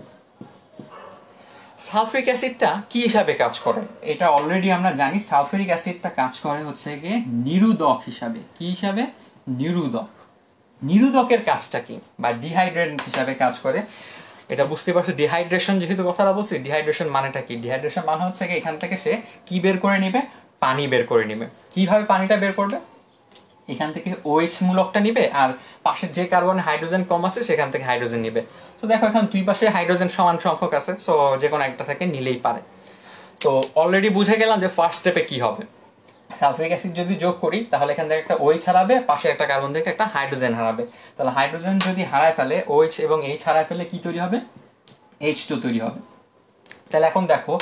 সালফিউরিক অ্যাসিডটা কি হিসাবে কাজ করে এটা অলরেডি আমরা জানি। সালফিউরিক অ্যাসিডটা কাজ করে হচ্ছে গিয়ে নিরোধক হিসাবে। কি হিসাবে, নিরোধক। নিরোধকের কাজটা কি, বা ডিহাইড্রেন্ট হিসাবে কাজ করে, এটা বুঝতে পারছো। ডিহাইড্রেশন যেহেতু কথাটা বলছি, ডিহাইড্রেশন মানেটা কি, ডিহাইড্রেশন মানে হচ্ছে কি এখান থেকে সে কি বের করে নিবে, পানি বের করে নিবে। কিভাবে পানিটা বের করবে, এখান থেকে OH মূলকটা নিবে আর পাশের যে কার্বনে হাইড্রোজেন কম আছে সেখান থেকে হাইড্রোজেন নিবে। তো দেখো এখন দুই পাশে হাইড্রোজেন সমান সংখ্যক আছে, সো যে কোনো একটা থেকে নিলেই পারে। তো অলরেডি বুঝে গেলাম যে ফার্স্ট স্টেপে কি হবে। সালফিউরিক অ্যাসিড যদি যোগ করি তাহলে এখান থেকে একটা OH হারাবে, পাশে একটা কার্বন থেকে একটা হাইড্রোজেন হারাবে। তাহলে হাইড্রোজেন যদি হারায় ফেলে, OH এবং H হারায় ফেলে, কি তৈরি হবে, H2 তৈরি হবে। তাহলে এখন দেখো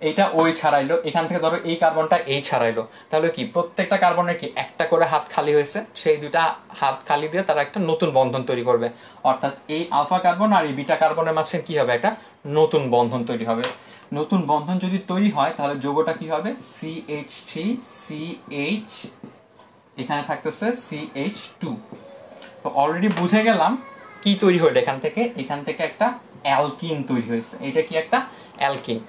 এইটা OH হারাইলো, এখান থেকে ধরো এই কার্বনটা H হারাইলো, তাহলে কি প্রত্যেকটা কার্বনের কি একটা করে হাত খালি হয়েছে, সেই দুটা হাত খালি দিয়ে তারা একটা নতুন বন্ধন তৈরি করবে। অর্থাৎ এই আলফা কার্বন আর এই বিটা কার্বনের মাঝে কি হবে, একটা নতুন বন্ধন তৈরি হবে। নতুন বন্ধন যদি তৈরি হয় তাহলে যৌগটা কি হবে, CH3CH, এখানে থাকতেছে CH2। তো অলরেডি বুঝে গেলাম কি তৈরি হলো এখান থেকে, এখান থেকে একটা অ্যালকিন তৈরি হয়েছে। এটা কি একটা অ্যালকিন।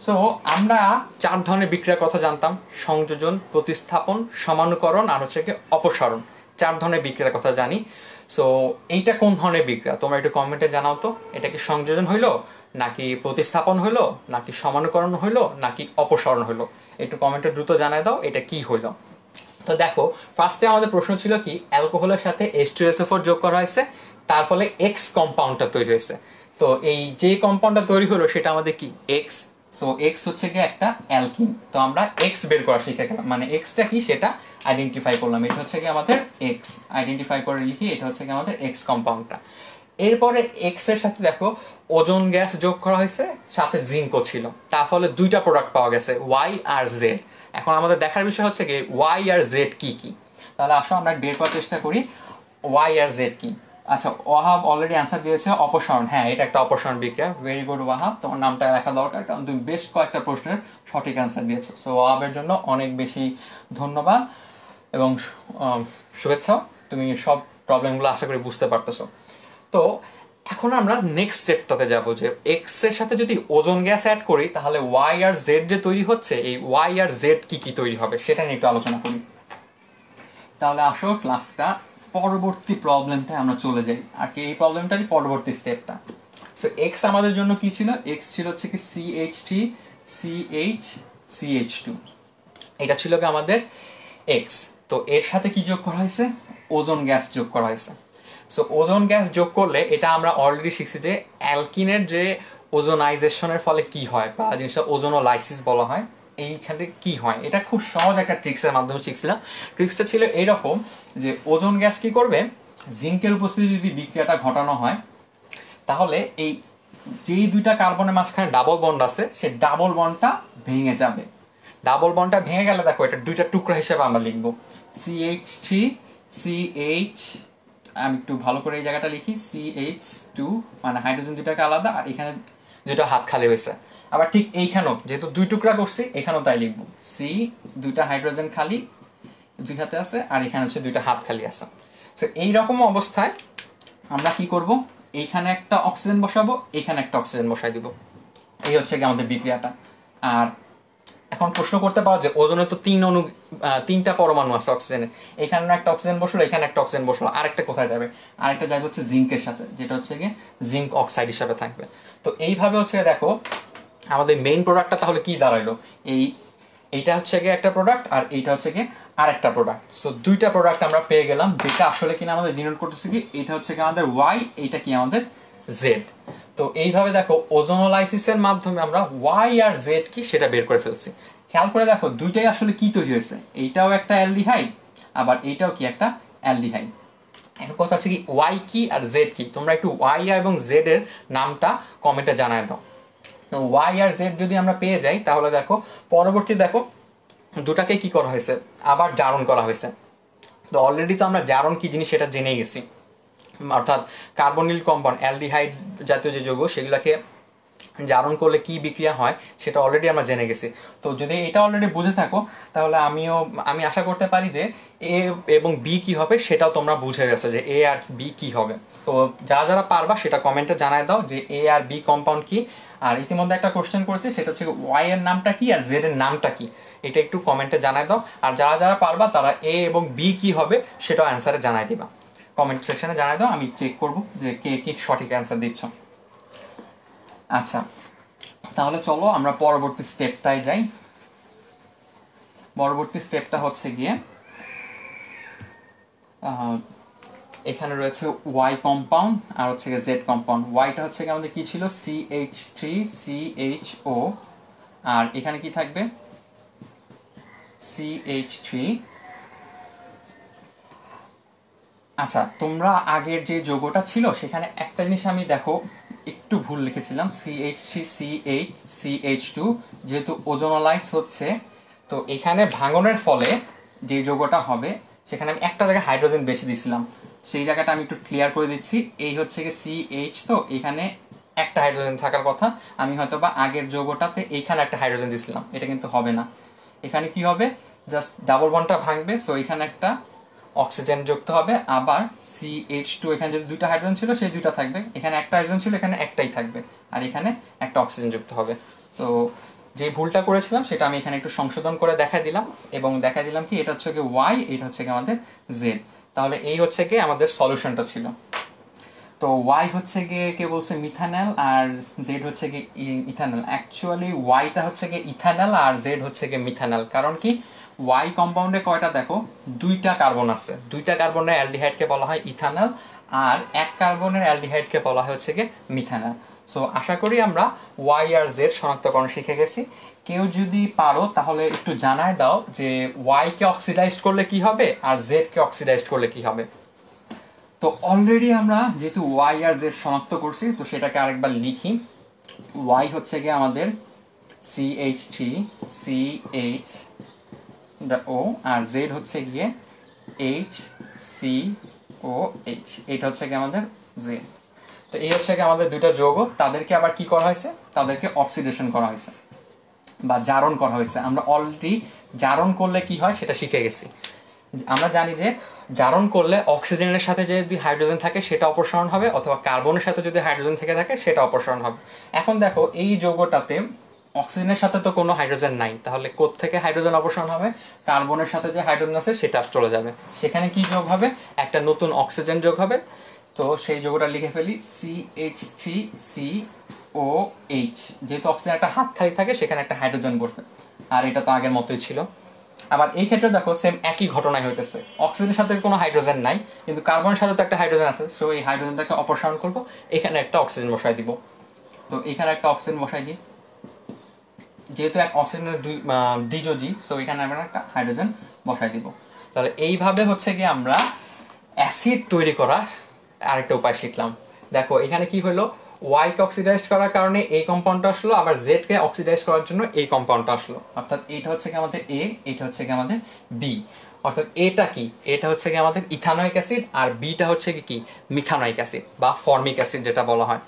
সো আমরা 4 ধরনের বিক্রিয়ার কথা জানতাম, সংযোজন, প্রতিস্থাপন, সমানুকরণ আর হচ্ছে কি অপসারণ। 4 ধরনের বিক্রিয়ার কথা জানি। সো এইটা কোন ধরনের বিক্রিয়া তোমরা একটু কমেন্টে জানাও তো। এটা কি সংযোজন হইলো, নাকি প্রতিস্থাপন হইলো, নাকি সমানুকরণ হইলো, নাকি অপসারণ হইলো, একটু কমেন্টে দ্রুত জানাই দাও এটা কি হইলো। তো দেখো ফার্স্টে আমাদের প্রশ্ন ছিল কি, অ্যালকোহলের সাথে H2SO4 যোগ করা হয়েছে, তার ফলে X কম্পাউন্ডটা তৈরি হয়েছে। তো এই যে কম্পাউন্ডটা তৈরি হলো সেটা আমাদের কি, X। সো X হচ্ছে গিয়ে একটা অ্যালকিন। তো আমরা X বের করা শিখে গেলাম, মানে Xটা কি সেটা আইডেন্টিফাই করলাম। এটা হচ্ছে কি আমাদের X, আইডেন্টিফাই করে লিখি, এটা হচ্ছে কি আমাদের X কম্পাউন্ডটা। এরপরে X এর সাথে দেখো ওজোন গ্যাস যোগ করা হয়েছে, সাথে জিঙ্কও ছিল, তার ফলে দুইটা প্রোডাক্ট পাওয়া গেছে, Y আর Z। এখন আমাদের দেখার বিষয় হচ্ছে কি Y আর Z কি কি। তাহলে আসো আমরা বের করার চেষ্টা করি Y আর Z কি। আচ্ছা, ওয়াহাব অলরেডি অ্যান্সার দিয়েছে অপসারণ। হ্যাঁ, এটা একটা অপসারণ বিক্রিয়া। ভেরি গুড ওয়াহাব, তোমার নামটা লেখা দরকার, কারণ তুমি বেশ কয়েকটা প্রশ্নের সঠিক অ্যান্সার দিয়েছো। সো ওয়াহাবের জন্য অনেক বেশি ধন্যবাদ এবং শুভেচ্ছা। তুমি সব প্রবলেমগুলো আশা করি বুঝতে পারতেছো। তো এখন আমরা নেক্সট স্টেপটাতে যাব, যে এক্স এর সাথে যদি ওজোন গ্যাস অ্যাড করি তাহলে ওয়াই আর জেড যে তৈরি হচ্ছে, এই ওয়াই আর জেড কি কি তৈরি হবে সেটা নিয়ে একটু আলোচনা করি। তাহলে আসো ক্লাসটা পরবর্তী প্রবলেমটায় আমরা চলে যাই, আর কি এই প্রবলেমটারই পরবর্তী স্টেপটা। সো এক্স আমাদের জন্য কি ছিল? এক্স ছিল হচ্ছে কি CH3 CH2, এটা ছিল কি আমাদের এক্স। তো এর সাথে কি যোগ করা হয়েছে? ওজোন গ্যাস যোগ করা হয়েছে। সো ওজোন গ্যাস যোগ করলে, এটা আমরা অলরেডি শিখছি যে অ্যালকিনের যে ওজোনাইজেশনের ফলে কি হয়, বা জিনিসটা ওজোনোলাইসিস বলা হয়, এইখানে কি হয়, এটা খুব সহজ একটা ট্রিক্সের মাধ্যমে শিখছিলাম। ট্রিক্সটা ছিল এইরকম যে ওজোন গ্যাস কি করবে, জিঙ্কের উপস্থিতি যদি বিক্রিয়াটা ঘটানো হয়, তাহলে এই যেই দুইটা কার্বনের মাঝখানে ডাবল বন্ড আছে, সে ডাবল বন্ডটা ভেঙে যাবে। ডাবল বন্ডটা ভেঙে গেলে দেখো এটা দুইটা টুকরা হিসেবে আমরা লিখবো CH3 CH, আমি একটু ভালো করে এই জায়গাটা লিখি, CH2, মানে হাইড্রোজেন দুইটাকে আলাদা, আর এখানে দুইটা হাত খালি হয়েছে। আবার ঠিক এইখানেও যেহেতু দুই টুকরা করছি, এখানেও তাই লিখবো C, দুইটা হাইড্রোজেন খালি দুই হাতে আছে, আর এখানে হচ্ছে দুইটা হাত খালি আছে। তো এইরকম অবস্থায় আমরা কি করব, এইখানে একটা অক্সিজেন বসাবো, এখানে একটা অক্সিজেন বসাই দিব। এই হচ্ছে কি আমাদের বিক্রিয়াটা। আর এখন প্রশ্ন করতে পারো যে ওজনে তো তিনটা পরমাণু আছে অক্সিজেনে, এখানে একটা অক্সিজেন বসলো, এখানে একটা অক্সিজেন বসলো, আরেকটা কোথায় যাবে? আরেকটা যাবে হচ্ছে জিঙ্কের সাথে, যেটা হচ্ছে গিয়ে জিঙ্ক অক্সাইড হিসাবে থাকবে। তো এইভাবে হচ্ছে দেখো আমাদের মেইন প্রোডাক্টটা তাহলে কি দাঁড়াইলো, এইটা হচ্ছে গিয়ে একটা প্রোডাক্ট, আর এইটা হচ্ছে গিয়ে আরেকটা প্রোডাক্ট। সো দুইটা প্রোডাক্ট আমরা পেয়ে গেলাম, যেটা আসলে কিনা আমাদের ডিনোট করতেছে কি, এটা হচ্ছে কি আমাদের ওয়াই, এইটা কি আমাদের জেড। তো এইভাবে দেখো ওজোনোলাইসিসের মাধ্যমে আমরা ওয়াই আর জেড কি সেটা বের করে ফেলছি। খেয়াল করে দেখো দুইটাই আসলে কি তৈরি হয়েছে, এইটাও একটা অ্যালডিহাইড, আবার এইটাও কি একটা অ্যালডিহাইড। এখন কথা হচ্ছে কি ওয়াই কি আর জেড কি, তোমরা একটু ওয়াই এবং জেড এর নামটা কমেন্টে জানায় দাও। ওয়াই আর জেড যদি আমরা পেয়ে যাই, তাহলে দেখো পরবর্তী দেখো দুটাকে কি করা হয়েছে, আবার জারণ করা হয়েছে। তো অলরেডি তো আমরা জারণ কি জিনিস সেটা জেনে গেছি, অর্থাৎ কার্বনিল কম্পাউন্ড অ্যালডিহাইড জাতীয় যে যৌগ, সেগুলোকে জারণ করলে কি বিক্রিয়া হয় সেটা অলরেডি আমরা জেনে গেছি। তো যদি এটা অলরেডি বুঝে থাকো, তাহলে আমি আশা করতে পারি যে এ এবং বি কি হবে সেটাও তোমরা বুঝে গেছো, যে এ আর বি কি হবে। তো যারা যারা পারবা সেটা কমেন্টে জানায় দাও যে এ আর বি কম্পাউন্ড কি। আর ইতিমধ্যে একটা কোশ্চেন করেছি, সেটা হচ্ছে ওয়াই এর নামটা কি আর জেড এর নামটা কি, এটা একটু কমেন্টে জানায় দাও। আর যারা যারা পারবা তারা এ এবং বি কি হবে সেটাও অ্যান্সারে জানাই দিবা, কমেন্ট সেকশনে জানাই দাও, আমি চেক করবো যে কে কি সঠিক অ্যান্সার দিচ্ছ। আচ্ছা, তাহলে চলো আমরা পরবর্তী স্টেপটায় যাই। পরবর্তী স্টেপটা হচ্ছে গিয়ে এখানে রয়েছে ওয়াই কম্পাউন্ড আর হচ্ছে গিয়ে জেড কম্পাউন্ড। ওয়াইটা হচ্ছে গিয়ে আমাদের কি ছিল, CH3CHO, আর এখানে কি থাকবে CH3। আচ্ছা, তোমরা আগের যে যৌগটা ছিল সেখানে একটা জিনিস আমি দেখো একটু ভুল লিখেছিলাম, CH3CH2, যেহেতু ওজোনোলাইজ হচ্ছে, তো এখানে ভাঙনের ফলে যে যৌগটা হবে সেখানে আমি একটা জায়গায় হাইড্রোজেন বেশি দিয়েছিলাম, সেই জায়গাটা আমি একটু ক্লিয়ার করে দিচ্ছি। এই হচ্ছে কি CH, তো এখানে একটা হাইড্রোজেন থাকার কথা, আমি হয়তো বা আগের যৌগটাতে এইখানে একটা হাইড্রোজেন দিয়েছিলাম, এটা কিন্তু হবে না। এখানে কি হবে, জাস্ট ডাবল বন্ডটা ভাঙবে, সো এখানে একটা অক্সিজেন যুক্ত হবে, আবার CH2, এখানে যদি দুইটা হাইড্রোজেন ছিল সেই দুইটা থাকবে, এখানে একটা হাইড্রোজেন ছিল এখানে একটাই থাকবে, আর এখানে একটা অক্সিজেন যুক্ত হবে। তো যে ভুলটা করেছিলাম সেটা আমি এখানে একটু সংশোধন করে দেখাই দিলাম, এবং দেখাই দিলাম কি এটা হচ্ছে কি ওয়াই, এটা হচ্ছে কি আমাদের জেড। তাহলে এই হচ্ছে কি আমাদের সলিউশনটা ছিল। তো ওয়াই হচ্ছে গিয়ে কে বলছে মিথানল, আর জেড হচ্ছে গিয়ে ইথানল। অ্যাকচুয়ালি ওয়াইটা হচ্ছে গিয়ে ইথানল আর জেড হচ্ছে গিয়ে মিথানল। কারণ কি ওয়াই কম্পাউন্ডে কয়টা দেখো, দুইটা কার্বন আছে, দুইটা কার্বনের অ্যালডিহাইডকে বলা হয় ইথানল, আর এক কার্বনের অ্যালডিহাইডকে বলা হয় হচ্ছে গিয়ে মিথানল। সো আশা করি আমরা ওয়াই আর জেড শনাক্তকরণ শিখে গেছি। কেউ যদি পারো তাহলে একটু জানায় দাও যে ওয়াই কে অক্সিডাইজড করলে কি হবে আর জেড কে অক্সিডাইজড করলে কি হবে। তো অলরেডি আমরা যেহেতু ওয়াই আর জেড শনাক্ত করছি, তো সেটাকে আরেকবার লিখি। ওয়াই হচ্ছে গিয়ে আমাদের CH3CHO, আর জেড হচ্ছে গিয়ে HCl, ও এইচ, এটা হচ্ছে কি আমাদের জেড। তো এই হচ্ছে কি আমাদের দুইটা যৌগ, তাদেরকে আবার কি করা হয়েছে, তাদেরকে অক্সিডেশন করা হয়েছে বা জারণ করা হয়েছে। আমরা অলরেডি জারণ করলে কি হয় সেটা শিখে গেছি। আমরা জানি যে জারণ করলে অক্সিজেনের সাথে যদি হাইড্রোজেন থাকে সেটা অপসারণ হবে, অথবা কার্বনের সাথে যদি হাইড্রোজেন থেকে থাকে সেটা অপসারণ হবে। এখন দেখো এই যৌগটাতে অক্সিজেনের সাথে তো কোনো হাইড্রোজেন নাই, তাহলে কোত্থেকে হাইড্রোজেন অপসারণ হবে, কার্বনের সাথে যে হাইড্রোজেন আছে সেটা চলে যাবে, সেখানে কি যোগ হবে, একটা নতুন অক্সিজেন যোগ হবে। তো সেই যোগটা লিখে ফেলি CH3COH, যেহেতু অক্সিজেন একটা হাত খালি থাকে সেখানে একটা হাইড্রোজেন বসবে, আর এটা তো আগের মতোই ছিল। আবার এই ক্ষেত্রে দেখো সেম একই ঘটনাই হইতেছে, অক্সিজেনের সাথে কোনো হাইড্রোজেন নাই কিন্তু কার্বনের সাথে তো একটা হাইড্রোজেন আছে, সো এই হাইড্রোজেনটাকে অপসারণ করব, এখানে একটা অক্সিজেন বসাই দিব। তো এখানে একটা অক্সিজেন বসাই দিই, যেহেতু এক অক্সিজেনের দ্বিযোজী, সো এখানে আমরা একটা হাইড্রোজেন বসাই দিব। তাহলে এইভাবে হচ্ছে কি আমরা অ্যাসিড তৈরি করা আরেকটা উপায় শিখলাম। দেখো এখানে কি হলো, ওয়াই কে অক্সিডাইজ করার কারণে এই কম্পাউন্ডটা আসলো, আবার জেড কে অক্সিডাইজ করার জন্য এই কম্পাউন্ডটা আসলো। অর্থাৎ এটা হচ্ছে কি আমাদের এ, এটা হচ্ছে কি আমাদের বি। অর্থাৎ এটা কি, এটা হচ্ছে কি আমাদের ইথানোয়িক অ্যাসিড, আর বিটা হচ্ছে কি মিথানোয়িক অ্যাসিড বা ফর্মিক অ্যাসিড যেটা বলা হয়।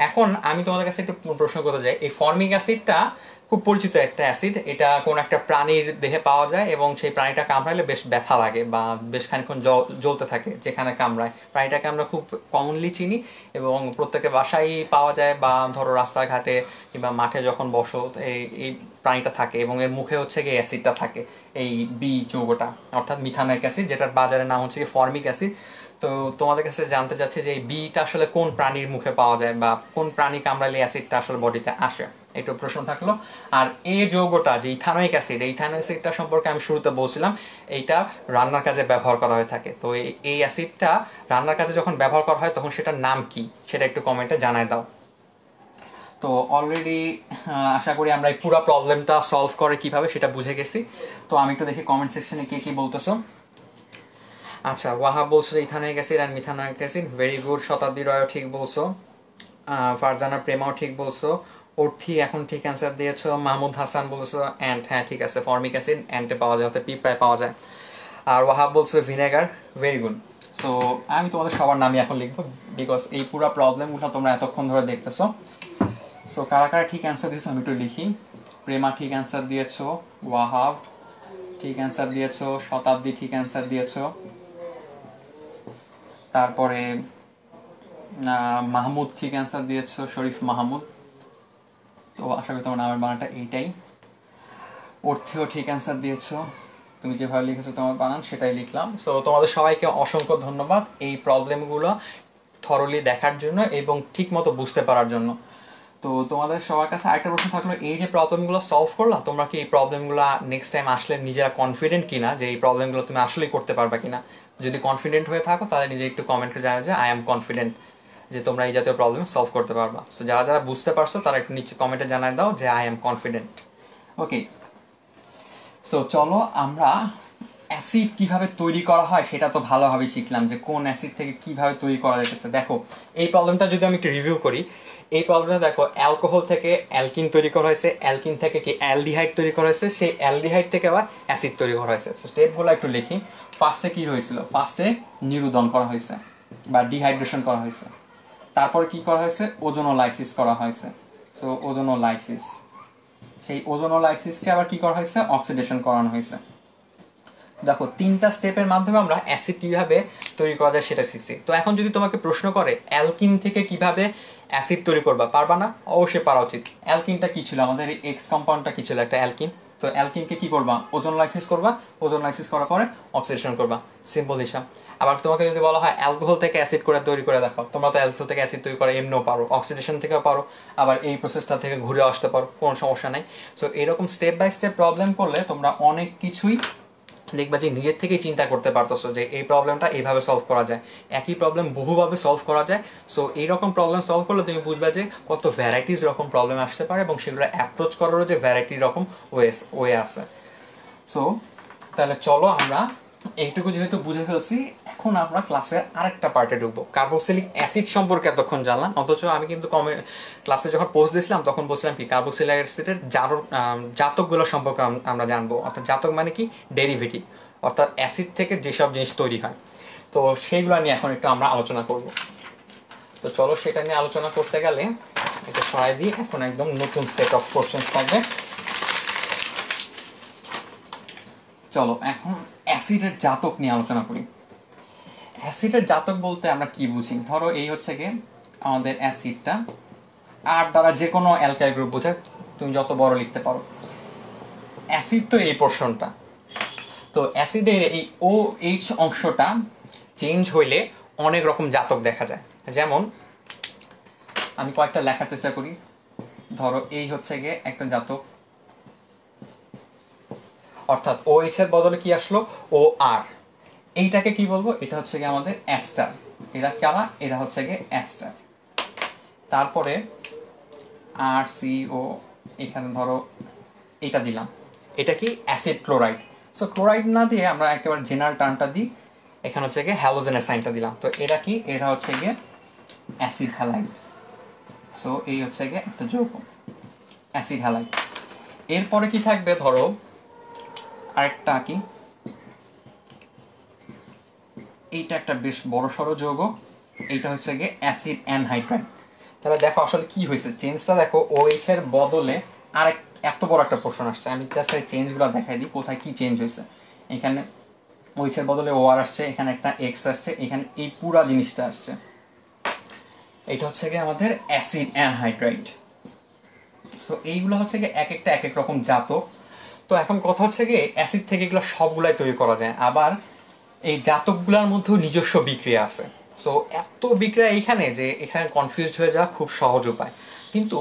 এখন আমি তোমাদের কাছে একটু প্রশ্ন করতে চাই, এই ফর্মিক অ্যাসিডটা খুব পরিচিত একটা অ্যাসিড, এটা কোন একটা প্রাণীর দেহে পাওয়া যায় এবং সেই প্রাণীটা কামড়াইলে বেশ ব্যথা লাগে বা বেশ খানিকক্ষণ জ্বলতে থাকে যেখানে কামড়ায়। প্রাণীটাকে আমরা খুব কমনলি চিনি এবং প্রত্যেকের বাসায় পাওয়া যায়, বা ধরো রাস্তাঘাটে কিংবা মাঠে যখন বসো এই প্রাণীটা থাকে এবং এর মুখে হচ্ছে গিয়ে অ্যাসিডটা থাকে, এই বি যৌগটা অর্থাৎ মিথানোয়িক অ্যাসিড, যেটার বাজারের নাম হচ্ছে গিয়ে ফর্মিক অ্যাসিড। তো তোমাদের কাছে জানতে চাচ্ছি যে এই বিটা আসলে কোন প্রাণীর মুখে পাওয়া যায় বা কোন প্রাণী কামড়ালে অ্যাসিডটা আসলে বডিতে আসে, একটু প্রশ্ন থাকলো। আর এই যৌগটা যে ইথানোয়িক অ্যাসিড, এই ইথানোয়িক অ্যাসিডটা সম্পর্কে আমি শুরুতে বলছিলাম এইটা রান্নার কাজে ব্যবহার করা হয়ে থাকে। তো এই অ্যাসিডটা রান্নার কাজে যখন ব্যবহার করা হয় তখন সেটার নাম কি সেটা একটু কমেন্টে জানায় দাও। তো অলরেডি আশা করি আমরা এই পুরো প্রবলেমটা সলভ করে কিভাবে সেটা বুঝে গেছি। তো আমি একটু দেখি কমেন্ট সেকশনে কে কি বলতেছো। আচ্ছা, ওয়াহাব বলছো যে ethanoic acid and methanoic acid, very good. শতাব্দী রয়ও ঠিক বলছো, ফারজানা প্রেমাও ঠিক বলছো, অর্থি এখন ঠিক অ্যান্সার দিয়েছো, মাহমুদ হাসান বলছো অ্যান্ড, হ্যাঁ ঠিক আছে, ফর্মিক অ্যাসিড অ্যান্টে পাওয়া যায়, অর্থাৎ পিঁপড়ায় পাওয়া যায়। আর ওয়াহাব বলছো ভিনেগার, ভেরি গুড। সো আমি তোমাদের সবার নামই এখন লিখবো, বিকজ এই পুরো প্রবলেমগুলো তোমরা এতক্ষণ ধরে দেখতেছো। সো কারা কারা ঠিক অ্যান্সার দিয়েছো আমি একটু লিখি। প্রেমা ঠিক অ্যান্সার দিয়েছো, ওয়াহাব ঠিক অ্যান্সার দিয়েছো, শতাব্দী ঠিক অ্যান্সার দিয়েছো, তারপরে মাহমুদ ঠিক অ্যান্সার দিয়েছো, শরীফ মাহমুদ। তো আশা করি তোমার নামের বানানটা এইটাই। অর্থেও ঠিক অ্যান্সার দিয়েছো, তুমি যেভাবে লিখেছো তোমার বানান সেটাই লিখলাম। সো তোমাদের সবাইকে অসংখ্য ধন্যবাদ এই প্রবলেমগুলো থরলি দেখার জন্য এবং ঠিক মতো বুঝতে পারার জন্য। তো তোমাদের সবার কাছে আরেকটা প্রশ্ন থাকলো, এই যে প্রবলেমগুলো সলভ করলা, তোমরা কি এই প্রবলেমগুলো নেক্সট টাইম আসলে নিজেরা কনফিডেন্ট কিনা যে এই প্রবলেমগুলো তুমি আসলেই করতে পারবা কিনা? যদি কনফিডেন্ট হয়ে থাকো তাহলে নিজে একটু কমেন্টে জানাও যে আই এম কনফিডেন্ট যে তোমরা এই জাতীয় প্রবলেম সলভ করতে পারবা। সো যারা যারা বুঝতে পারছো তারা একটু নিচে কমেন্টে জানাই দাও যে I am confident. Okay, so চলো আমরা অ্যাসিড কিভাবে তৈরি করা হয় সেটা তো ভালোভাবে শিখলাম, যে কোন অ্যাসিড থেকে কিভাবে তৈরি করা যেতেছে। দেখো এই প্রবলেমটা যদি আমি একটু রিভিউ করি, এই প্রবলেমটা দেখো অ্যালকোহল থেকে অ্যালকিন তৈরি করা হয়েছে, অ্যালকিন থেকে কি অ্যালডিহাইড তৈরি করা হয়েছে, সেই অ্যালডিহাইড থেকে আবার অ্যাসিড তৈরি করা হয়েছে। সো স্টেপগুলো একটু লিখি। ফার্স্টে কি হয়েছিল, ফার্স্টে নিরুদন করা হয়েছে বা ডিহাইড্রেশন করা হয়েছে, তারপরে কি করা হয়েছে, ওজোনোলাইসিস করা হয়েছে। সো ওজোনোলাইসিস, সেই ওজোনোলাইসিসকে আবার কি করা হয়েছে, অক্সিডেশন করানো হয়েছে। দেখো তিনটা স্টেপের মাধ্যমে আমরা অ্যাসিড কিভাবে তৈরি করা যায় সেটা শিখছি। তো এখন যদি তোমাকে প্রশ্ন করে অ্যালকিন থেকে কিভাবে অ্যাসিড তৈরি করবা, পারবা না? অবশ্যই পারা উচিত। অ্যালকিনটা কি ছিল, আমাদের এক্স কম্পাউন্ডটা কি ছিল, একটা অ্যালকিন। তো অ্যালকিনকে কি করবা, ওজোনোলাইসিস করবা, ওজোনোলাইসিস করার পরে অক্সিডেশন করবা, সিম্পল হিসাব। আবার তোমাকে যদি বলা হয় অ্যালকোহল থেকে অ্যাসিড করে তৈরি করে দেখাও, তোমরা তো অ্যালকোহল থেকে অ্যাসিড তৈরি করে এমনিও পারো, অক্সিডেশন থেকেও পারো, আবার এই প্রসেসটা থেকে ঘুরে আসতে পারো, কোনো সমস্যা নাই। সো এরকম স্টেপ বাই স্টেপ প্রবলেম করলে তোমরা অনেক কিছুই দেখবা যে নিজের থেকেই চিন্তা করতে পারতেছো যে এই প্রবলেমটা এইভাবে সলভ করা যায়, একই প্রবলেম বহুভাবে সলভ করা যায়। সো এইরকম প্রবলেম সলভ করলে তুমি বুঝবা যে কত ভ্যারাইটিস রকম প্রবলেম আসতে পারে এবং সেগুলো অ্যাপ্রোচ করারও যে ভ্যারাইটি রকম ওয়ে আছে। সো তাহলে চলো আমরা এইটুকু যেহেতু বুঝে ফেলছি, এখন আমরা ক্লাসের আরেকটা পার্টে ঢুকবো। কার্বক্সিলিক অ্যাসিড সম্পর্কে এতক্ষণ জানলাম, অথচ আমি কিন্তু ক্লাসে যখন পোস্ট দিয়েছিলাম তখন বলছিলাম কি কার্বক্সিলিক অ্যাসিডের জাতকগুলো সম্পর্কে আমরা জানবো। অর্থাৎ জাতক মানে কি, ডেরিভেটিভ, অর্থাৎ অ্যাসিড থেকে যেসব জিনিস তৈরি হয়। তো সেইগুলো নিয়ে এখন একটু আমরা আলোচনা করব। তো চলো সেটা নিয়ে আলোচনা করতে গেলে এটা সরাই দিয়ে এখন একদম নতুন সেট অফ কোশ্চেন্স থাকবে। চলো এখন অ্যাসিডের জাতক নিয়ে আলোচনা করি। অ্যাসিডের জাতক বলতে আমরা কি বুঝি? ধরো এই হচ্ছে গিয়ে আমাদের অ্যাসিডটা, আর দ্বারা যে কোনো অ্যালকাইল গ্রুপ বোঝায়, তুমি যত বড় লিখতে পারো। অ্যাসিড তো এই পোর্শনটা, তো অ্যাসিডের এই ও এইচ অংশটা চেঞ্জ হইলে অনেক রকম জাতক দেখা যায়। যেমন আমি কয়েকটা লেখার চেষ্টা করি। ধরো এই হচ্ছে গিয়ে একটা জাতক, অর্থাৎ ও এইচ এর বদলে কি আসলো? ও আর। এইটাকে কি বলবো? এটা হচ্ছে গিয়ে আমাদের অ্যাস্টার। এরা কারা? এরা হচ্ছে গিয়ে অ্যাস্টার। তারপরে আর সি ও, এখানে ধরো এটা দিলাম, এটা কি? Acid chloride. সো ক্লোরাইড না দিয়ে আমরা একেবারে জেনারেল টার্মটা দিই, এখানে হচ্ছে গিয়ে হ্যালোজেনের সাইনটা দিলাম। তো এরা কি? এরা হচ্ছে গিয়ে অ্যাসিড হ্যালাইড। সো এই হচ্ছে গিয়ে একটা যৌগ, অ্যাসিড হ্যালাইড। এরপরে কি থাকবে? ধরো আরেকটা কি, এইটা একটা বেশ বড় সড়ো যৌগ, এইটা হচ্ছে গিয়ে অ্যাসিড অ্যানহাইড্রাইড। তাহলে দেখো আসলে কি হয়েছে, চেঞ্জটা দেখো, ও এইচ এর বদলে আরেক এত বড় একটা পোর্শন আসছে। আমি জাস্ট এই চেঞ্জগুলো দেখাই দিই কোথায় কি চেঞ্জ হয়েছে। এখানে ও এইচ এর বদলে ও আর আসছে, এখানে একটা এক্স আসছে, এখানে এই পুরা জিনিসটা আসছে। এটা হচ্ছে গিয়ে আমাদের অ্যাসিড অ্যানহাইড্রাইড। সো এইগুলো হচ্ছে গিয়ে এক একটা এক এক রকম জাতক। তো এখন কথা হচ্ছে গিয়ে অ্যাসিড থেকে এগুলো সবগুলাই তৈরি করা যায়, আবার এই জাতকগুলোর মধ্যেও নিজস্ব বিক্রিয়া আছে। সো এত বিক্রিয়া এইখানে যে এখানে কনফিউজড হয়ে যাওয়া খুব সহজ উপায়। কিন্তু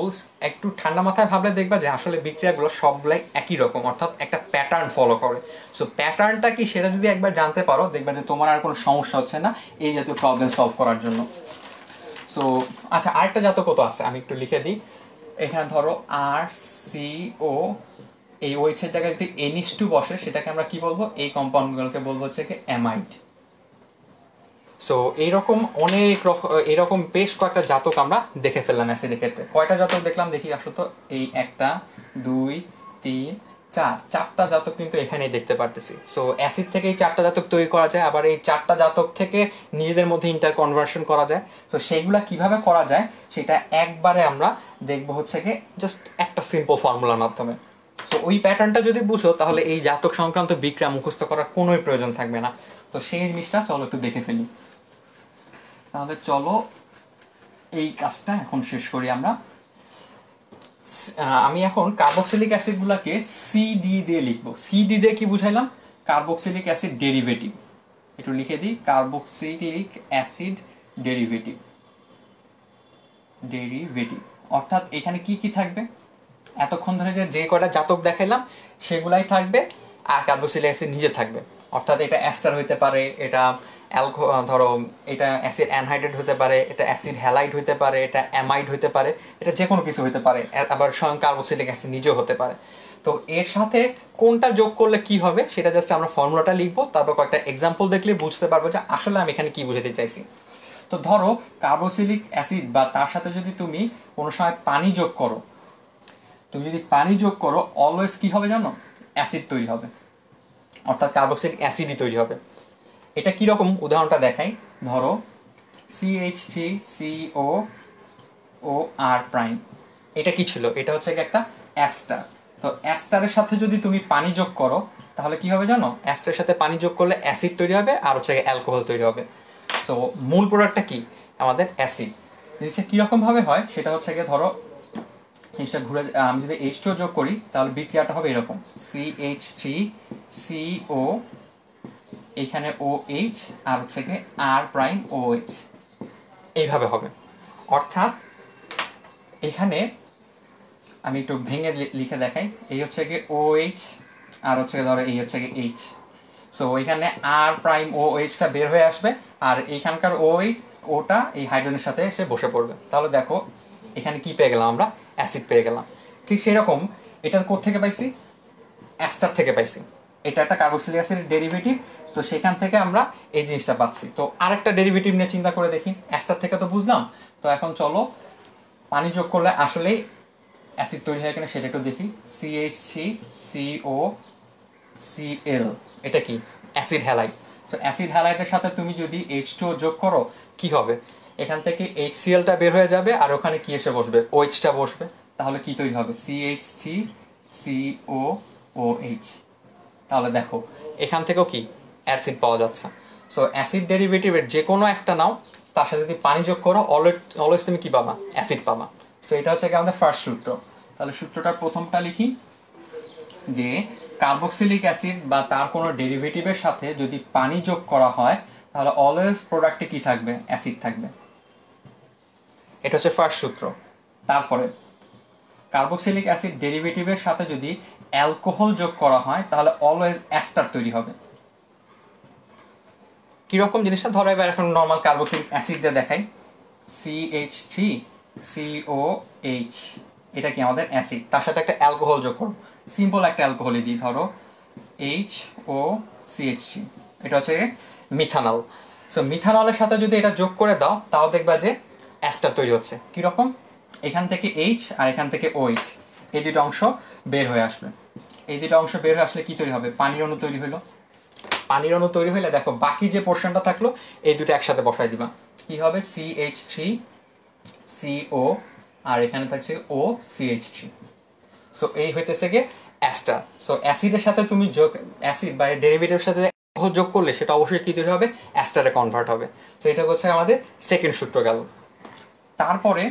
একটু ঠান্ডা মাথায় ভাবলে দেখবা যে আসলে বিক্রিয়াগুলো সবগুলাই একই রকম, অর্থাৎ একটা প্যাটার্ন ফলো করে। সো প্যাটার্নটা কি সেটা যদি একবার জানতে পারো, দেখবা যে তোমার আর কোনো সমস্যা হচ্ছে না এই জাতীয় প্রবলেম সলভ করার জন্য। সো আচ্ছা, আরেকটা জাতক কত আছে আমি একটু লিখে দিই। এখানে ধরো আর সি ও, এই ওইচ এর জায়গায় যদি NH2 বসে সেটাকে আমরা কি বলবো? এই কম্পাউন্ডগুলোকে বলবো হচ্ছে কি অ্যামাইড। সো এইরকম অনেক এরকম বেশ কয়েকটা জাতক আমরা দেখে ফেললাম অ্যাসিডের ক্ষেত্রে। কয়টা জাতক দেখলাম দেখি আসো তো? এই একটা, দুই, তিন, চারটা জাতক কিন্তু এখানেই দেখতে পারতেছি। সো অ্যাসিড থেকে এই চারটা জাতক তৈরি করা যায়, আবার এই চারটা জাতক থেকে নিজেদের মধ্যে ইন্টার কনভার্সন করা যায়। তো সেইগুলা কিভাবে করা যায় সেটা একবারে আমরা দেখবো হচ্ছে কি জাস্ট একটা সিম্পল ফর্মুলার মাধ্যমে। তো ওই প্যাটার্নটা যদি বুঝো তাহলে এই জাতক সংক্রান্ত বিক্রিয়া মুখস্থ করার কোনোই প্রয়োজন থাকবে না। তো সেই জিনিসটা চলো একটু দেখে ফেলি। তাহলে চলো এই কাজটা এখন শেষ করি আমরা। আমি এখন কার্বক্সিলিক অ্যাসিড গুলাকে সিডি দিয়ে লিখবো। সিডি দিয়ে কি বুঝাইলাম? Carboxylic acid derivative. একটু লিখে দিই, কার্বক্সিলিক অ্যাসিড ডেরিভেটিভ। ডেরিভেটিভ অর্থাৎ এখানে কি কি থাকবে? এতক্ষণ ধরে যে কয়টা জাতক দেখাইলাম সেগুলাই থাকবে, আর কার্বক্সিলিক অ্যাসিড নিজে থাকবে। অর্থাৎ এটা অ্যাস্টার হইতে পারে, এটা ধরো এটা অ্যাসিড অ্যানহাইড্রেট হতে পারে, এটা অ্যাসিড হ্যালাইড হইতে পারে, এটা অ্যামাইড হইতে পারে, এটা যে কোনো কিছু হইতে পারে, আবার স্বয়ং কার্বক্সিলিক অ্যাসিড নিজেও হতে পারে। তো এর সাথে কোনটা যোগ করলে কি হবে সেটা জাস্ট আমরা ফর্মুলাটা লিখবো, তারপর কয়েকটা এক্সাম্পল দেখলে বুঝতে পারবো যে আসলে আমি এখানে কি বুঝাতে চাইছি। তো ধরো কার্বক্সিলিক অ্যাসিড বা তার সাথে যদি তুমি কোনো সময় পানি যোগ করো, তুমি যদি পানি যোগ করো অলওয়েজ কি হবে জানো? অ্যাসিড তৈরি হবে, অর্থাৎ কার্বক্সিলিক অ্যাসিডই তৈরি হবে। এটা কিরকম উদাহরণটা দেখাই। ধরো CH3CO ও আর প্রাইম, এটা কি ছিল? এটা হচ্ছে একটা অ্যাস্টার। তো অ্যাস্টারের সাথে যদি তুমি পানি যোগ করো তাহলে কি হবে জানো? অ্যাস্টারের সাথে পানি যোগ করলে অ্যাসিড তৈরি হবে, আর হচ্ছে অ্যালকোহল তৈরি হবে। সো মূল প্রোডাক্টটা কি? আমাদের অ্যাসিড। জিনিসটা কিরকম ভাবে হয় সেটা হচ্ছে গিয়ে ধরো জিনিসটা ঘুরে, আমি যদি H2 যোগ করি তাহলে বিক্রিয়াটা হবে এরকম, CH3CO, এখানে OH, আর হচ্ছে কি আর প্রাইম OH, এইভাবে হবে। অর্থাৎ এখানে আমি একটু ভেঙে লিখে দেখাই। এই হচ্ছে কি OH, আর হচ্ছে ধরো এই হচ্ছে কি H। সো এখানে আর প্রাইম OH টা বের হয়ে আসবে, আর এইখানকার OH ওটা এই হাইড্রোজেনের সাথে এসে বসে পড়বে। তাহলে দেখো এখানে কি পেয়ে গেলাম? আমরা অ্যাসিড পেয়ে গেলাম। ঠিক সেরকম এটার কোথা থেকে পাইছি? অ্যাস্টার থেকে পাইছি। এটা একটা কার্বক্সিলিক অ্যাসিডের ডেরিভেটিভ, তো সেখান থেকে আমরা এই জিনিসটা পাচ্ছি। তো আরেকটা ডেরিভেটিভ নিয়ে চিন্তা করে দেখি। অ্যাস্টার থেকে তো বুঝলাম, তো এখন চলো পানি যোগ করলে আসলেই অ্যাসিড তৈরি হয় কিনা সেটা একটু দেখি। CH3COCl, এটা কি? Acid halide. সো অ্যাসিড হ্যালাইডের সাথে তুমি যদি H2O যোগ করো কি হবে, এখান থেকে HCl-টা বের হয়ে যাবে আর ওখানে কি এসে বসবে, OH-টা বসবে। তাহলে কি তৈরি হবে, CH3COOH। তাহলে দেখো এখান থেকেও কি অ্যাসিড পাওয়া যাচ্ছে। সো অ্যাসিড ডেরিভেটিভের যে কোনো একটা নাও, তার সাথে যদি পানি যোগ করো অলওয়েজ তুমি কি পাবা, অ্যাসিড পাবা। সো এটা হচ্ছে আমাদের ফার্স্ট সূত্র। তাহলে সূত্রটার প্রথমটা লিখি যে কার্বক্সিলিক অ্যাসিড বা তার কোনো ডেরিভেটিভের সাথে যদি পানি যোগ করা হয় তাহলে অলওয়েজ প্রোডাক্টে কি থাকবে, অ্যাসিড থাকবে। এটা হচ্ছে ফার্স্ট সূত্র। তারপরে কার্বক্সিলিক অ্যাসিড ডেরিভেটিভের সাথে যদি অ্যালকোহল যোগ করা হয় তাহলে অলওয়েজ অ্যাস্টার তৈরি হবে। কিরকম জিনিসটা, ধরো এবার এখন নর্মাল কার্বক্সিলিক অ্যাসিড দিয়ে দেখাই, CH3COH, এটা কি আমাদের অ্যাসিড, তার সাথে একটা অ্যালকোহল যোগ করো, সিম্পল একটা অ্যালকোহলই দিই, ধরো HOCH3, এটা হচ্ছে মিথানল। সো মিথানলের সাথে যদি এটা যোগ করে দাও তাও দেখবা যে অ্যাস্টার তৈরি হচ্ছে। কিরকম, এখান থেকে H আর এখান থেকে OH, এই দুটো অংশ বের হয়ে আসবে। এই দুটো অংশ বের হয়ে আসলে কি তৈরি হবে, পানির অণু তৈরি হলো। পানির অণু তৈরি হইলে দেখো বাকি যে পোর্শনটা থাকলো এই দুটো একসাথে বসাই দিবা, কি হবে CH3CO আর এখানে থাকছে OCH3। সো এই হইতেছে গিয়ে অ্যাস্টার। সো অ্যাসিডের সাথে তুমি যোগ, অ্যাসিড বা ডেরিভেটিভের সাথে যোগ করলে সেটা অবশ্যই কি তৈরি হবে, অ্যাস্টারে কনভার্ট হবে। সো এটা হচ্ছে আমাদের সেকেন্ড সূত্র গেল। তারপরে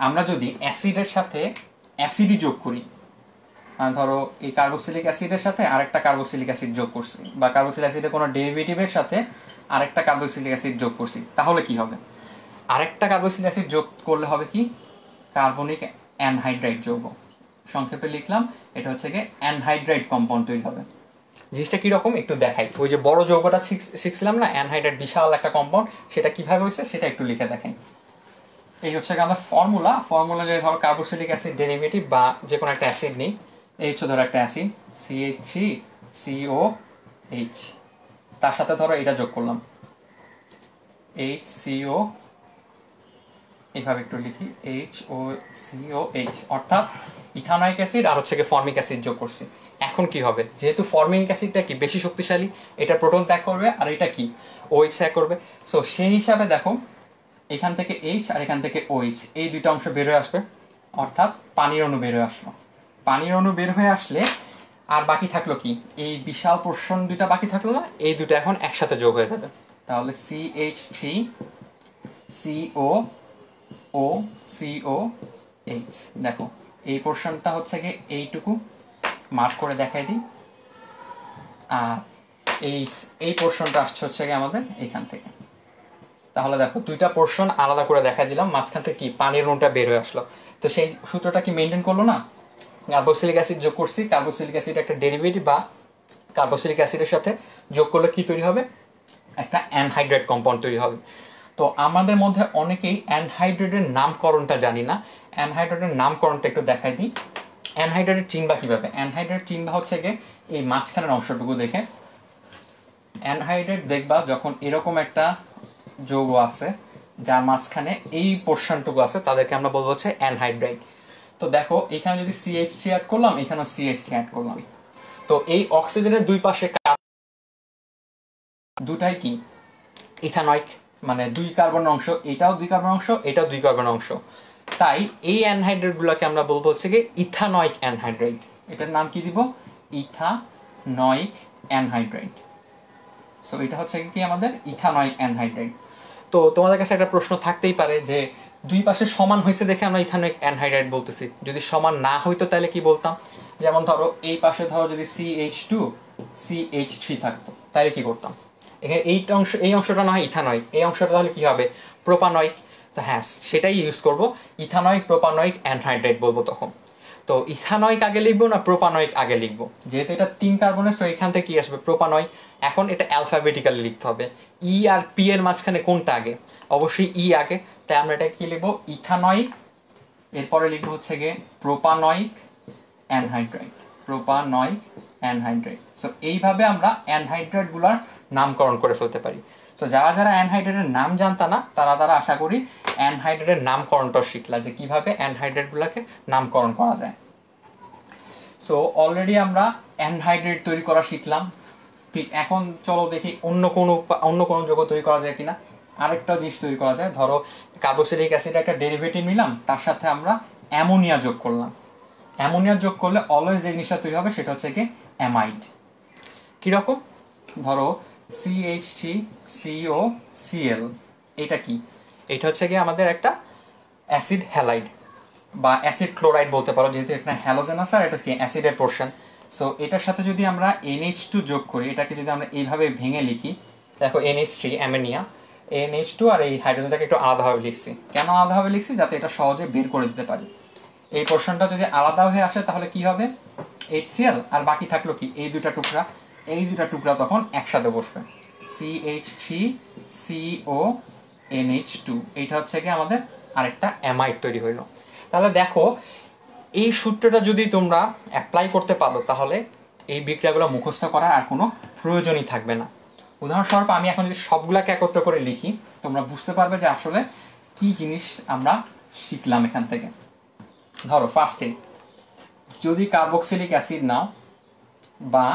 আমরা যদি অ্যাসিডের সাথে অ্যাসিডই যোগ করি, ধরো এই কার্বক্সিলিক অ্যাসিডের সাথে আরেকটা কার্বক্সিলিক অ্যাসিড যোগ করছি, বা কার্বক্সিলিক অ্যাসিডের কোনো ডেরিভেটিভের সাথে আরেকটা কার্বক্সিলিক অ্যাসিড যোগ করছি, তাহলে কি হবে, আরেকটা কার্বক্সিলিক অ্যাসিড যোগ করলে হবে কি, কার্বনিক অ্যানহাইড্রাইড যৌগ। সংক্ষেপে লিখলাম, এটা হচ্ছে গিয়ে অ্যানহাইড্রাইড কম্পাউন্ড তৈরি হবে। জিনিসটা কিরকম একটু দেখাই, ওই যে বড় যৌগটা শিখছিলাম না, অ্যানহাইড্রাইড বিশাল একটা কম্পাউন্ড, সেটা কিভাবে হয়েছে সেটা একটু লিখে দেখাই। এই হচ্ছে আমাদের ফর্মুলা যে ধরো কার্বক্সিলিক অ্যাসিড ডেরিভেটিভ বা যে কোনো একটা অ্যাসিড নেই, এই হচ্ছে ধরো একটা অ্যাসিড CH3COH, তার সাথে ধরো এটা যোগ করলাম HCO, এইভাবে একটু লিখি HOCOH, অর্থাৎ ইথানোয়িক অ্যাসিড আর হচ্ছে ফর্মিক অ্যাসিড যোগ করছি। এখন কি হবে, যেহেতু ফর্মিক অ্যাসিডটা কি বেশি শক্তিশালী, এটা প্রোটন ত্যাগ করবে আর এটা কি OH ত্যাগ করবে। সো সেই হিসাবে দেখো এখান থেকে H আর এখান থেকে OH, এই দুটো অংশ বের হয়ে আসবে, অর্থাৎ পানির অণু বের হয়ে আসলো। পানির অণু বের হয়ে আসলে আর বাকি থাকলো কি, এই বিশাল পোর্শন দুটা বাকি থাকলো না, এই দুটো এখন একসাথে যোগ হয়ে যাবে। তাহলে CH3COOCOH, দেখো এই পোর্শনটা হচ্ছে গিয়ে এইটুকু, মার্ক করে দেখাই দিই, আর এই পোর্শনটা আসছে হচ্ছে গিয়ে আমাদের এখান থেকে। তাহলে দেখো দুইটা পোর্শন আলাদা করে দেখা দিলাম, মাঝখান থেকে কি পানির অণুটা বের হয়ে আসলো। তো সেই সূত্রটা কি মেনটেন করলো না, কার্বক্সিলিক অ্যাসিড যোগ করছি, কার্বক্সিলিক অ্যাসিড একটা ডেরিভেটিভ বা কার্বক্সিলিক অ্যাসিডের সাথে যোগ করলে কি তৈরি হবে, একটা অ্যানহাইড্রেট কম্পাউন্ড তৈরি হবে। তো আমাদের মধ্যে অনেকেই অ্যানহাইড্রেটের নামকরণটা জানি না, অ্যানহাইড্রেটের নামকরণটা একটু দেখাই দিই। অ্যানহাইড্রেটের চিনবা কিভাবে, অ্যানহাইড্রেট চিনবা হচ্ছে গিয়ে এই মাঝখানের অংশটুকু দেখে। অ্যানহাইড্রেট দেখবা যখন এরকম একটা যৌগ আছে যার মাঝখানে এই পোর্শনটুকু আছে, তাদেরকে আমরা বলবো হচ্ছে অ্যানহাইড্রাইড। তো দেখো এখানে যদি CH3 অ্যাড করলাম, এখানেও CH3 অ্যাড করলাম, তো এই অক্সিজেনের দুই পাশে দুটাই কি ইথানয়েক, মানে দুই কার্বন অংশ, এটাও দুই কার্বন অংশ, এটাও দুই কার্বন অংশ। তাই এই অ্যানহাইড্রেট গুলোকে আমরা বলবো হচ্ছে কি ইথানয়েক অ্যানহাইড্রাইড। এটার নাম কি দিব, ইথানয়েক অ্যানহাইড্রাইড। সো এটা হচ্ছে কি আমাদের ইথানয়েক অ্যানহাইড্রাইড। তো তোমাদের কাছে একটা প্রশ্ন থাকতেই পারে যে দুই পাশে সমান হয়েছে দেখে আমরা ইথানোয়িক অ্যানহাইড্রাইড বলতেছি, যদি সমান না হইতো তাহলে কি বলতাম, যেমন ধরো এই পাশে ধরো যদি CH2 CH3 থাকতো তাহলে কি করতাম, এখানে এই অংশটা না হয় ইথানোয়িক, এই অংশটা তাহলে কি হবে, প্রোপানয়িক। তো হ্যাঁ সেটাই ইউজ করব, ইথানোয়িক প্রোপানয়িক অ্যানহাইড্রাইড বলবো তখন। তো ইথানোয়িক আগে লিখবো না প্রোপানয়িক আগে লিখবো, যেহেতু এটা 3 কার্বনের, সো এখান থেকে কি আসবে, প্রোপানয়িক। এখন এটা অ্যালফাবেটিক্যালি লিখতে হবে, ই আর পি এর মাঝখানে কোনটা আগে, অবশ্যই ই আগে, তাই আমরা এটা কি লিখবো, ইথানোয়িক, এরপরে লিখবো হচ্ছে গিয়ে propanoic anhydride, propanoic anhydride. So এইভাবে আমরা অ্যানহাইড্রাইড গুলার নামকরণ করে ফেলতে পারি। তো যারা যারা অ্যানহাইড্রেটের নাম জানতা না তারা আশা করি অ্যানহাইড্রেটের নামকরণটাও শিখলা, যে কিভাবে অ্যানহাইড্রেট গুলাকে নামকরণ করা যায়। সো অলরেডি আমরা অ্যানহাইড্রেট তৈরি করা শিখলাম, এখন চলো দেখি অন্য কোনো যৌগ তৈরি করা যায় কিনা। আরেকটা জিনিস তৈরি করা যায়, ধরো কার্বক্সিলিক অ্যাসিড একটা ডেরিভেটিভ নিলাম, তার সাথে আমরা অ্যামোনিয়া যোগ করলাম। অ্যামোনিয়া যোগ করলে অলওয়েজ যে জিনিসটা তৈরি হবে সেটা হচ্ছে কি অ্যামাইড। কিরকম, ধরো CH3COCl, এটা কি, এটা হচ্ছে কি আমাদের একটা অ্যাসিড হ্যালাইড বা অ্যাসিড ক্লোরাইড বলতে পারো, যেহেতু এখানে হ্যালোজেন আছে আর এটা কি অ্যাসিডের পোর্শন। সো এটার সাথে যদি আমরা NH2 যোগ করি, এটাকে যদি আমরা এইভাবে ভেঙে লিখি, দেখো NH3 অ্যামোনিয়া, NH2 আর এই হাইড্রোজেনটাকে একটু আলাদাভাবে লিখছি। কেন আলাদাভাবে লিখছি? যাতে এটা সহজে বের করে দিতে পারি। এই পোর্শনটা যদি আলাদা হয়ে আসে তাহলে কি হবে, HCl, আর বাকি থাকলো কি এই দুটা টুকরা, এই দুটা টুকরা তখন একসাথে বসবে, CH3CONH2, এইটা হচ্ছে কি আমাদের আরেকটা অ্যামাইড তৈরি হইলো। তাহলে দেখো এই সূত্রটা যদি তোমরা অ্যাপ্লাই করতে পারো তাহলে এই বিক্রিয়াগুলো মুখস্থ করার আর কোনো প্রয়োজনই থাকবে না। উদাহরণস্বরূপ আমি এখন যদি সবগুলাকে একত্র করে লিখি, তোমরা বুঝতে পারবে যে আসলে কি জিনিস আমরা শিখলাম এখান থেকে। ধরো ফার্স্টে যদি কার্বক্সিলিক অ্যাসিড নাও বা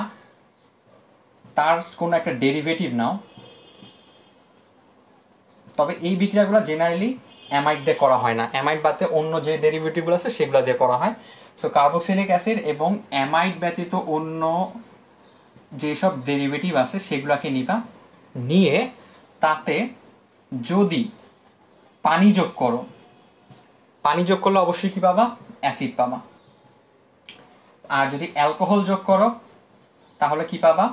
তার কোনো একটা ডেরিভেটিভ নাও, তবে এই বিক্রিয়াগুলো জেনারেলি অ্যামাইড দিয়ে করা হয় না, অ্যামাইড বাদে অন্য যে ডেরিভেটিভগুলো আছে সেগুলো দিয়ে করা হয়। সো কার্বক্সিলিক অ্যাসিড এবং অ্যামাইড ব্যতীত অন্য যেসব ডেরিভেটিভ আছে সেগুলোকে নিবা, নিয়ে তাতে যদি পানি যোগ করো, পানি যোগ করলে অবশ্যই কি পাবা, অ্যাসিড পাবা। আর যদি অ্যালকোহল যোগ করো তাহলে কি পাবা,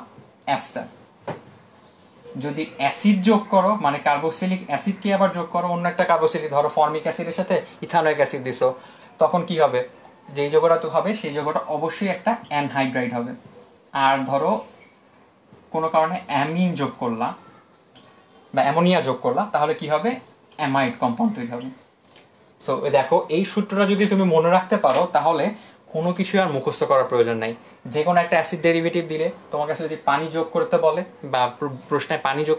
অ্যাস্টার। যদি অ্যাসিড যোগ করো মানে কার্বক্সিলিক অ্যাসিডকে আবার যোগ করো অন্য একটা কার্বক্সিলিক, ধরো ফর্মিক অ্যাসিডের সাথে ইথানোয়িক অ্যাসিড দিছো, তখন কি হবে, যেই যোগটা তো হবে সেই যোগটা অবশ্যই একটা অ্যানহাইড্রাইড হবে। আর ধরো কোনো কারণে অ্যামিন যোগ করলা বা অ্যামোনিয়া যোগ করলা, তাহলে কি হবে, অ্যামাইড কম্পাউন্ড তৈরি হবে। সো দেখো এই সূত্রটা যদি তুমি মনে রাখতে পারো তাহলে কোনো কিছু আর মুখস্থ করার প্রয়োজন নাই। যে কোনো একটা অ্যাসিড ডেরিভেটিভ দিলে তোমার কাছে যদি পানি যোগ করতে বলে বা প্রশ্নে পানি যোগ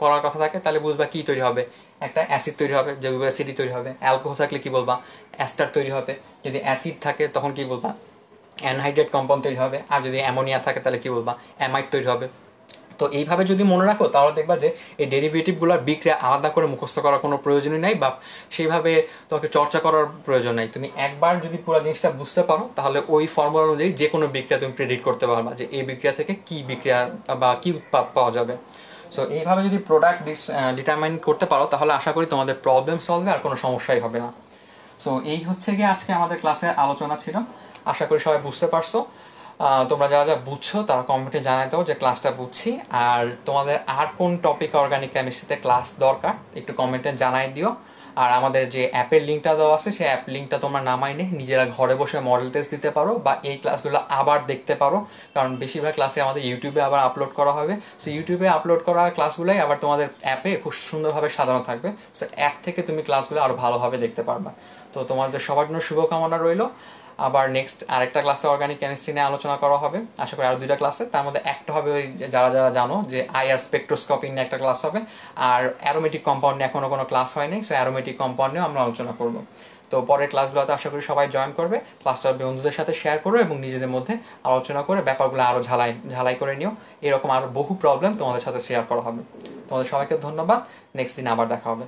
করার কথা থাকে, তাহলে বুঝবা কি তৈরি হবে, একটা অ্যাসিড তৈরি হবে, জৈব অ্যাসিডই তৈরি হবে। অ্যালকোহল থাকলে কি বলবা, অ্যাস্টার তৈরি হবে। যদি অ্যাসিড থাকে তখন কি বলবা, অ্যানহাইড্রেট কম্পাউন্ড তৈরি হবে। আর যদি অ্যামোনিয়া থাকে তাহলে কি বলবা, অ্যামাইড তৈরি হবে। তো এইভাবে যদি মনে রাখো তাহলে দেখবা যে এই ডেরিভেটিভগুলোর বিক্রিয়া আলাদা করে মুখস্থ করার কোনো প্রয়োজনই নাই বা সেইভাবে তোমাকে চর্চা করার প্রয়োজন নাই। তুমি একবার যদি পুরো জিনিসটা বুঝতে পারো তাহলে ওই ফর্মুলা অনুযায়ী যে কোনো বিক্রিয়া তুমি প্রেডিক্ট করতে পারবা যে এই বিক্রিয়া থেকে কি বিক্রিয়া বা কি উৎপাদ পাওয়া যাবে। সো এইভাবে যদি প্রোডাক্ট ডিটারমাইন করতে পারো তাহলে আশা করি তোমাদের প্রবলেম সলভে আর কোনো সমস্যাই হবে না। সো এই হচ্ছে গিয়ে আজকে আমাদের ক্লাসে আলোচনা ছিল, আশা করি সবাই বুঝতে পারছো। তোমরা যারা যা বুঝছো তারা কমেন্টে জানাই দাও যে ক্লাসটা বুঝছি। আর তোমাদের আর কোন টপিক অর্গানিক কেমিস্ট্রিতে ক্লাস দরকার একটু কমেন্টে জানাই দিও। আর আমাদের যে অ্যাপের লিঙ্কটা দেওয়া আছে সেই অ্যাপ লিঙ্কটা তোমরা নামাই নিয়ে নিজেরা ঘরে বসে মডেল টেস্ট দিতে পারো বা এই ক্লাসগুলো আবার দেখতে পারো, কারণ বেশিরভাগ ক্লাসে আমাদের ইউটিউবে আবার আপলোড করা হবে। সো ইউটিউবে আপলোড করা ক্লাসগুলোই আবার তোমাদের অ্যাপে খুব সুন্দরভাবে সাজানো থাকবে। সো অ্যাপ থেকে তুমি ক্লাসগুলো আরও ভালোভাবে দেখতে পারবা। তো তোমাদের সবার জন্য শুভকামনা রইলো। আবার নেক্সট আরেকটা ক্লাসে অর্গানিক কেমিস্ট্রি নিয়ে আলোচনা করা হবে, আশা করি আরও 2টা ক্লাসে। তার মধ্যে একটা হবে ওই যারা যারা জানো যে আইআর স্পেকট্রোস্কোপি নিয়ে একটা ক্লাস হবে, আর অ্যারোমেটিক কম্পাউন্ড নিয়ে এখনো কোনো ক্লাস হয়নি। সো অ্যারোমেটিক কম্পাউন্ড নিয়েও আমরা আলোচনা করবো। তো পরের ক্লাসগুলোতে আশা করি সবাই জয়েন করবে, ক্লাসটা বন্ধুদের সাথে শেয়ার করো এবং নিজেদের মধ্যে আলোচনা করে ব্যাপারগুলো আরও ঝালাই করে নিও। এরকম আরও বহু প্রবলেম তোমাদের সাথে শেয়ার করা হবে। তোমাদের সবাইকে ধন্যবাদ, নেক্সট দিন আবার দেখা হবে।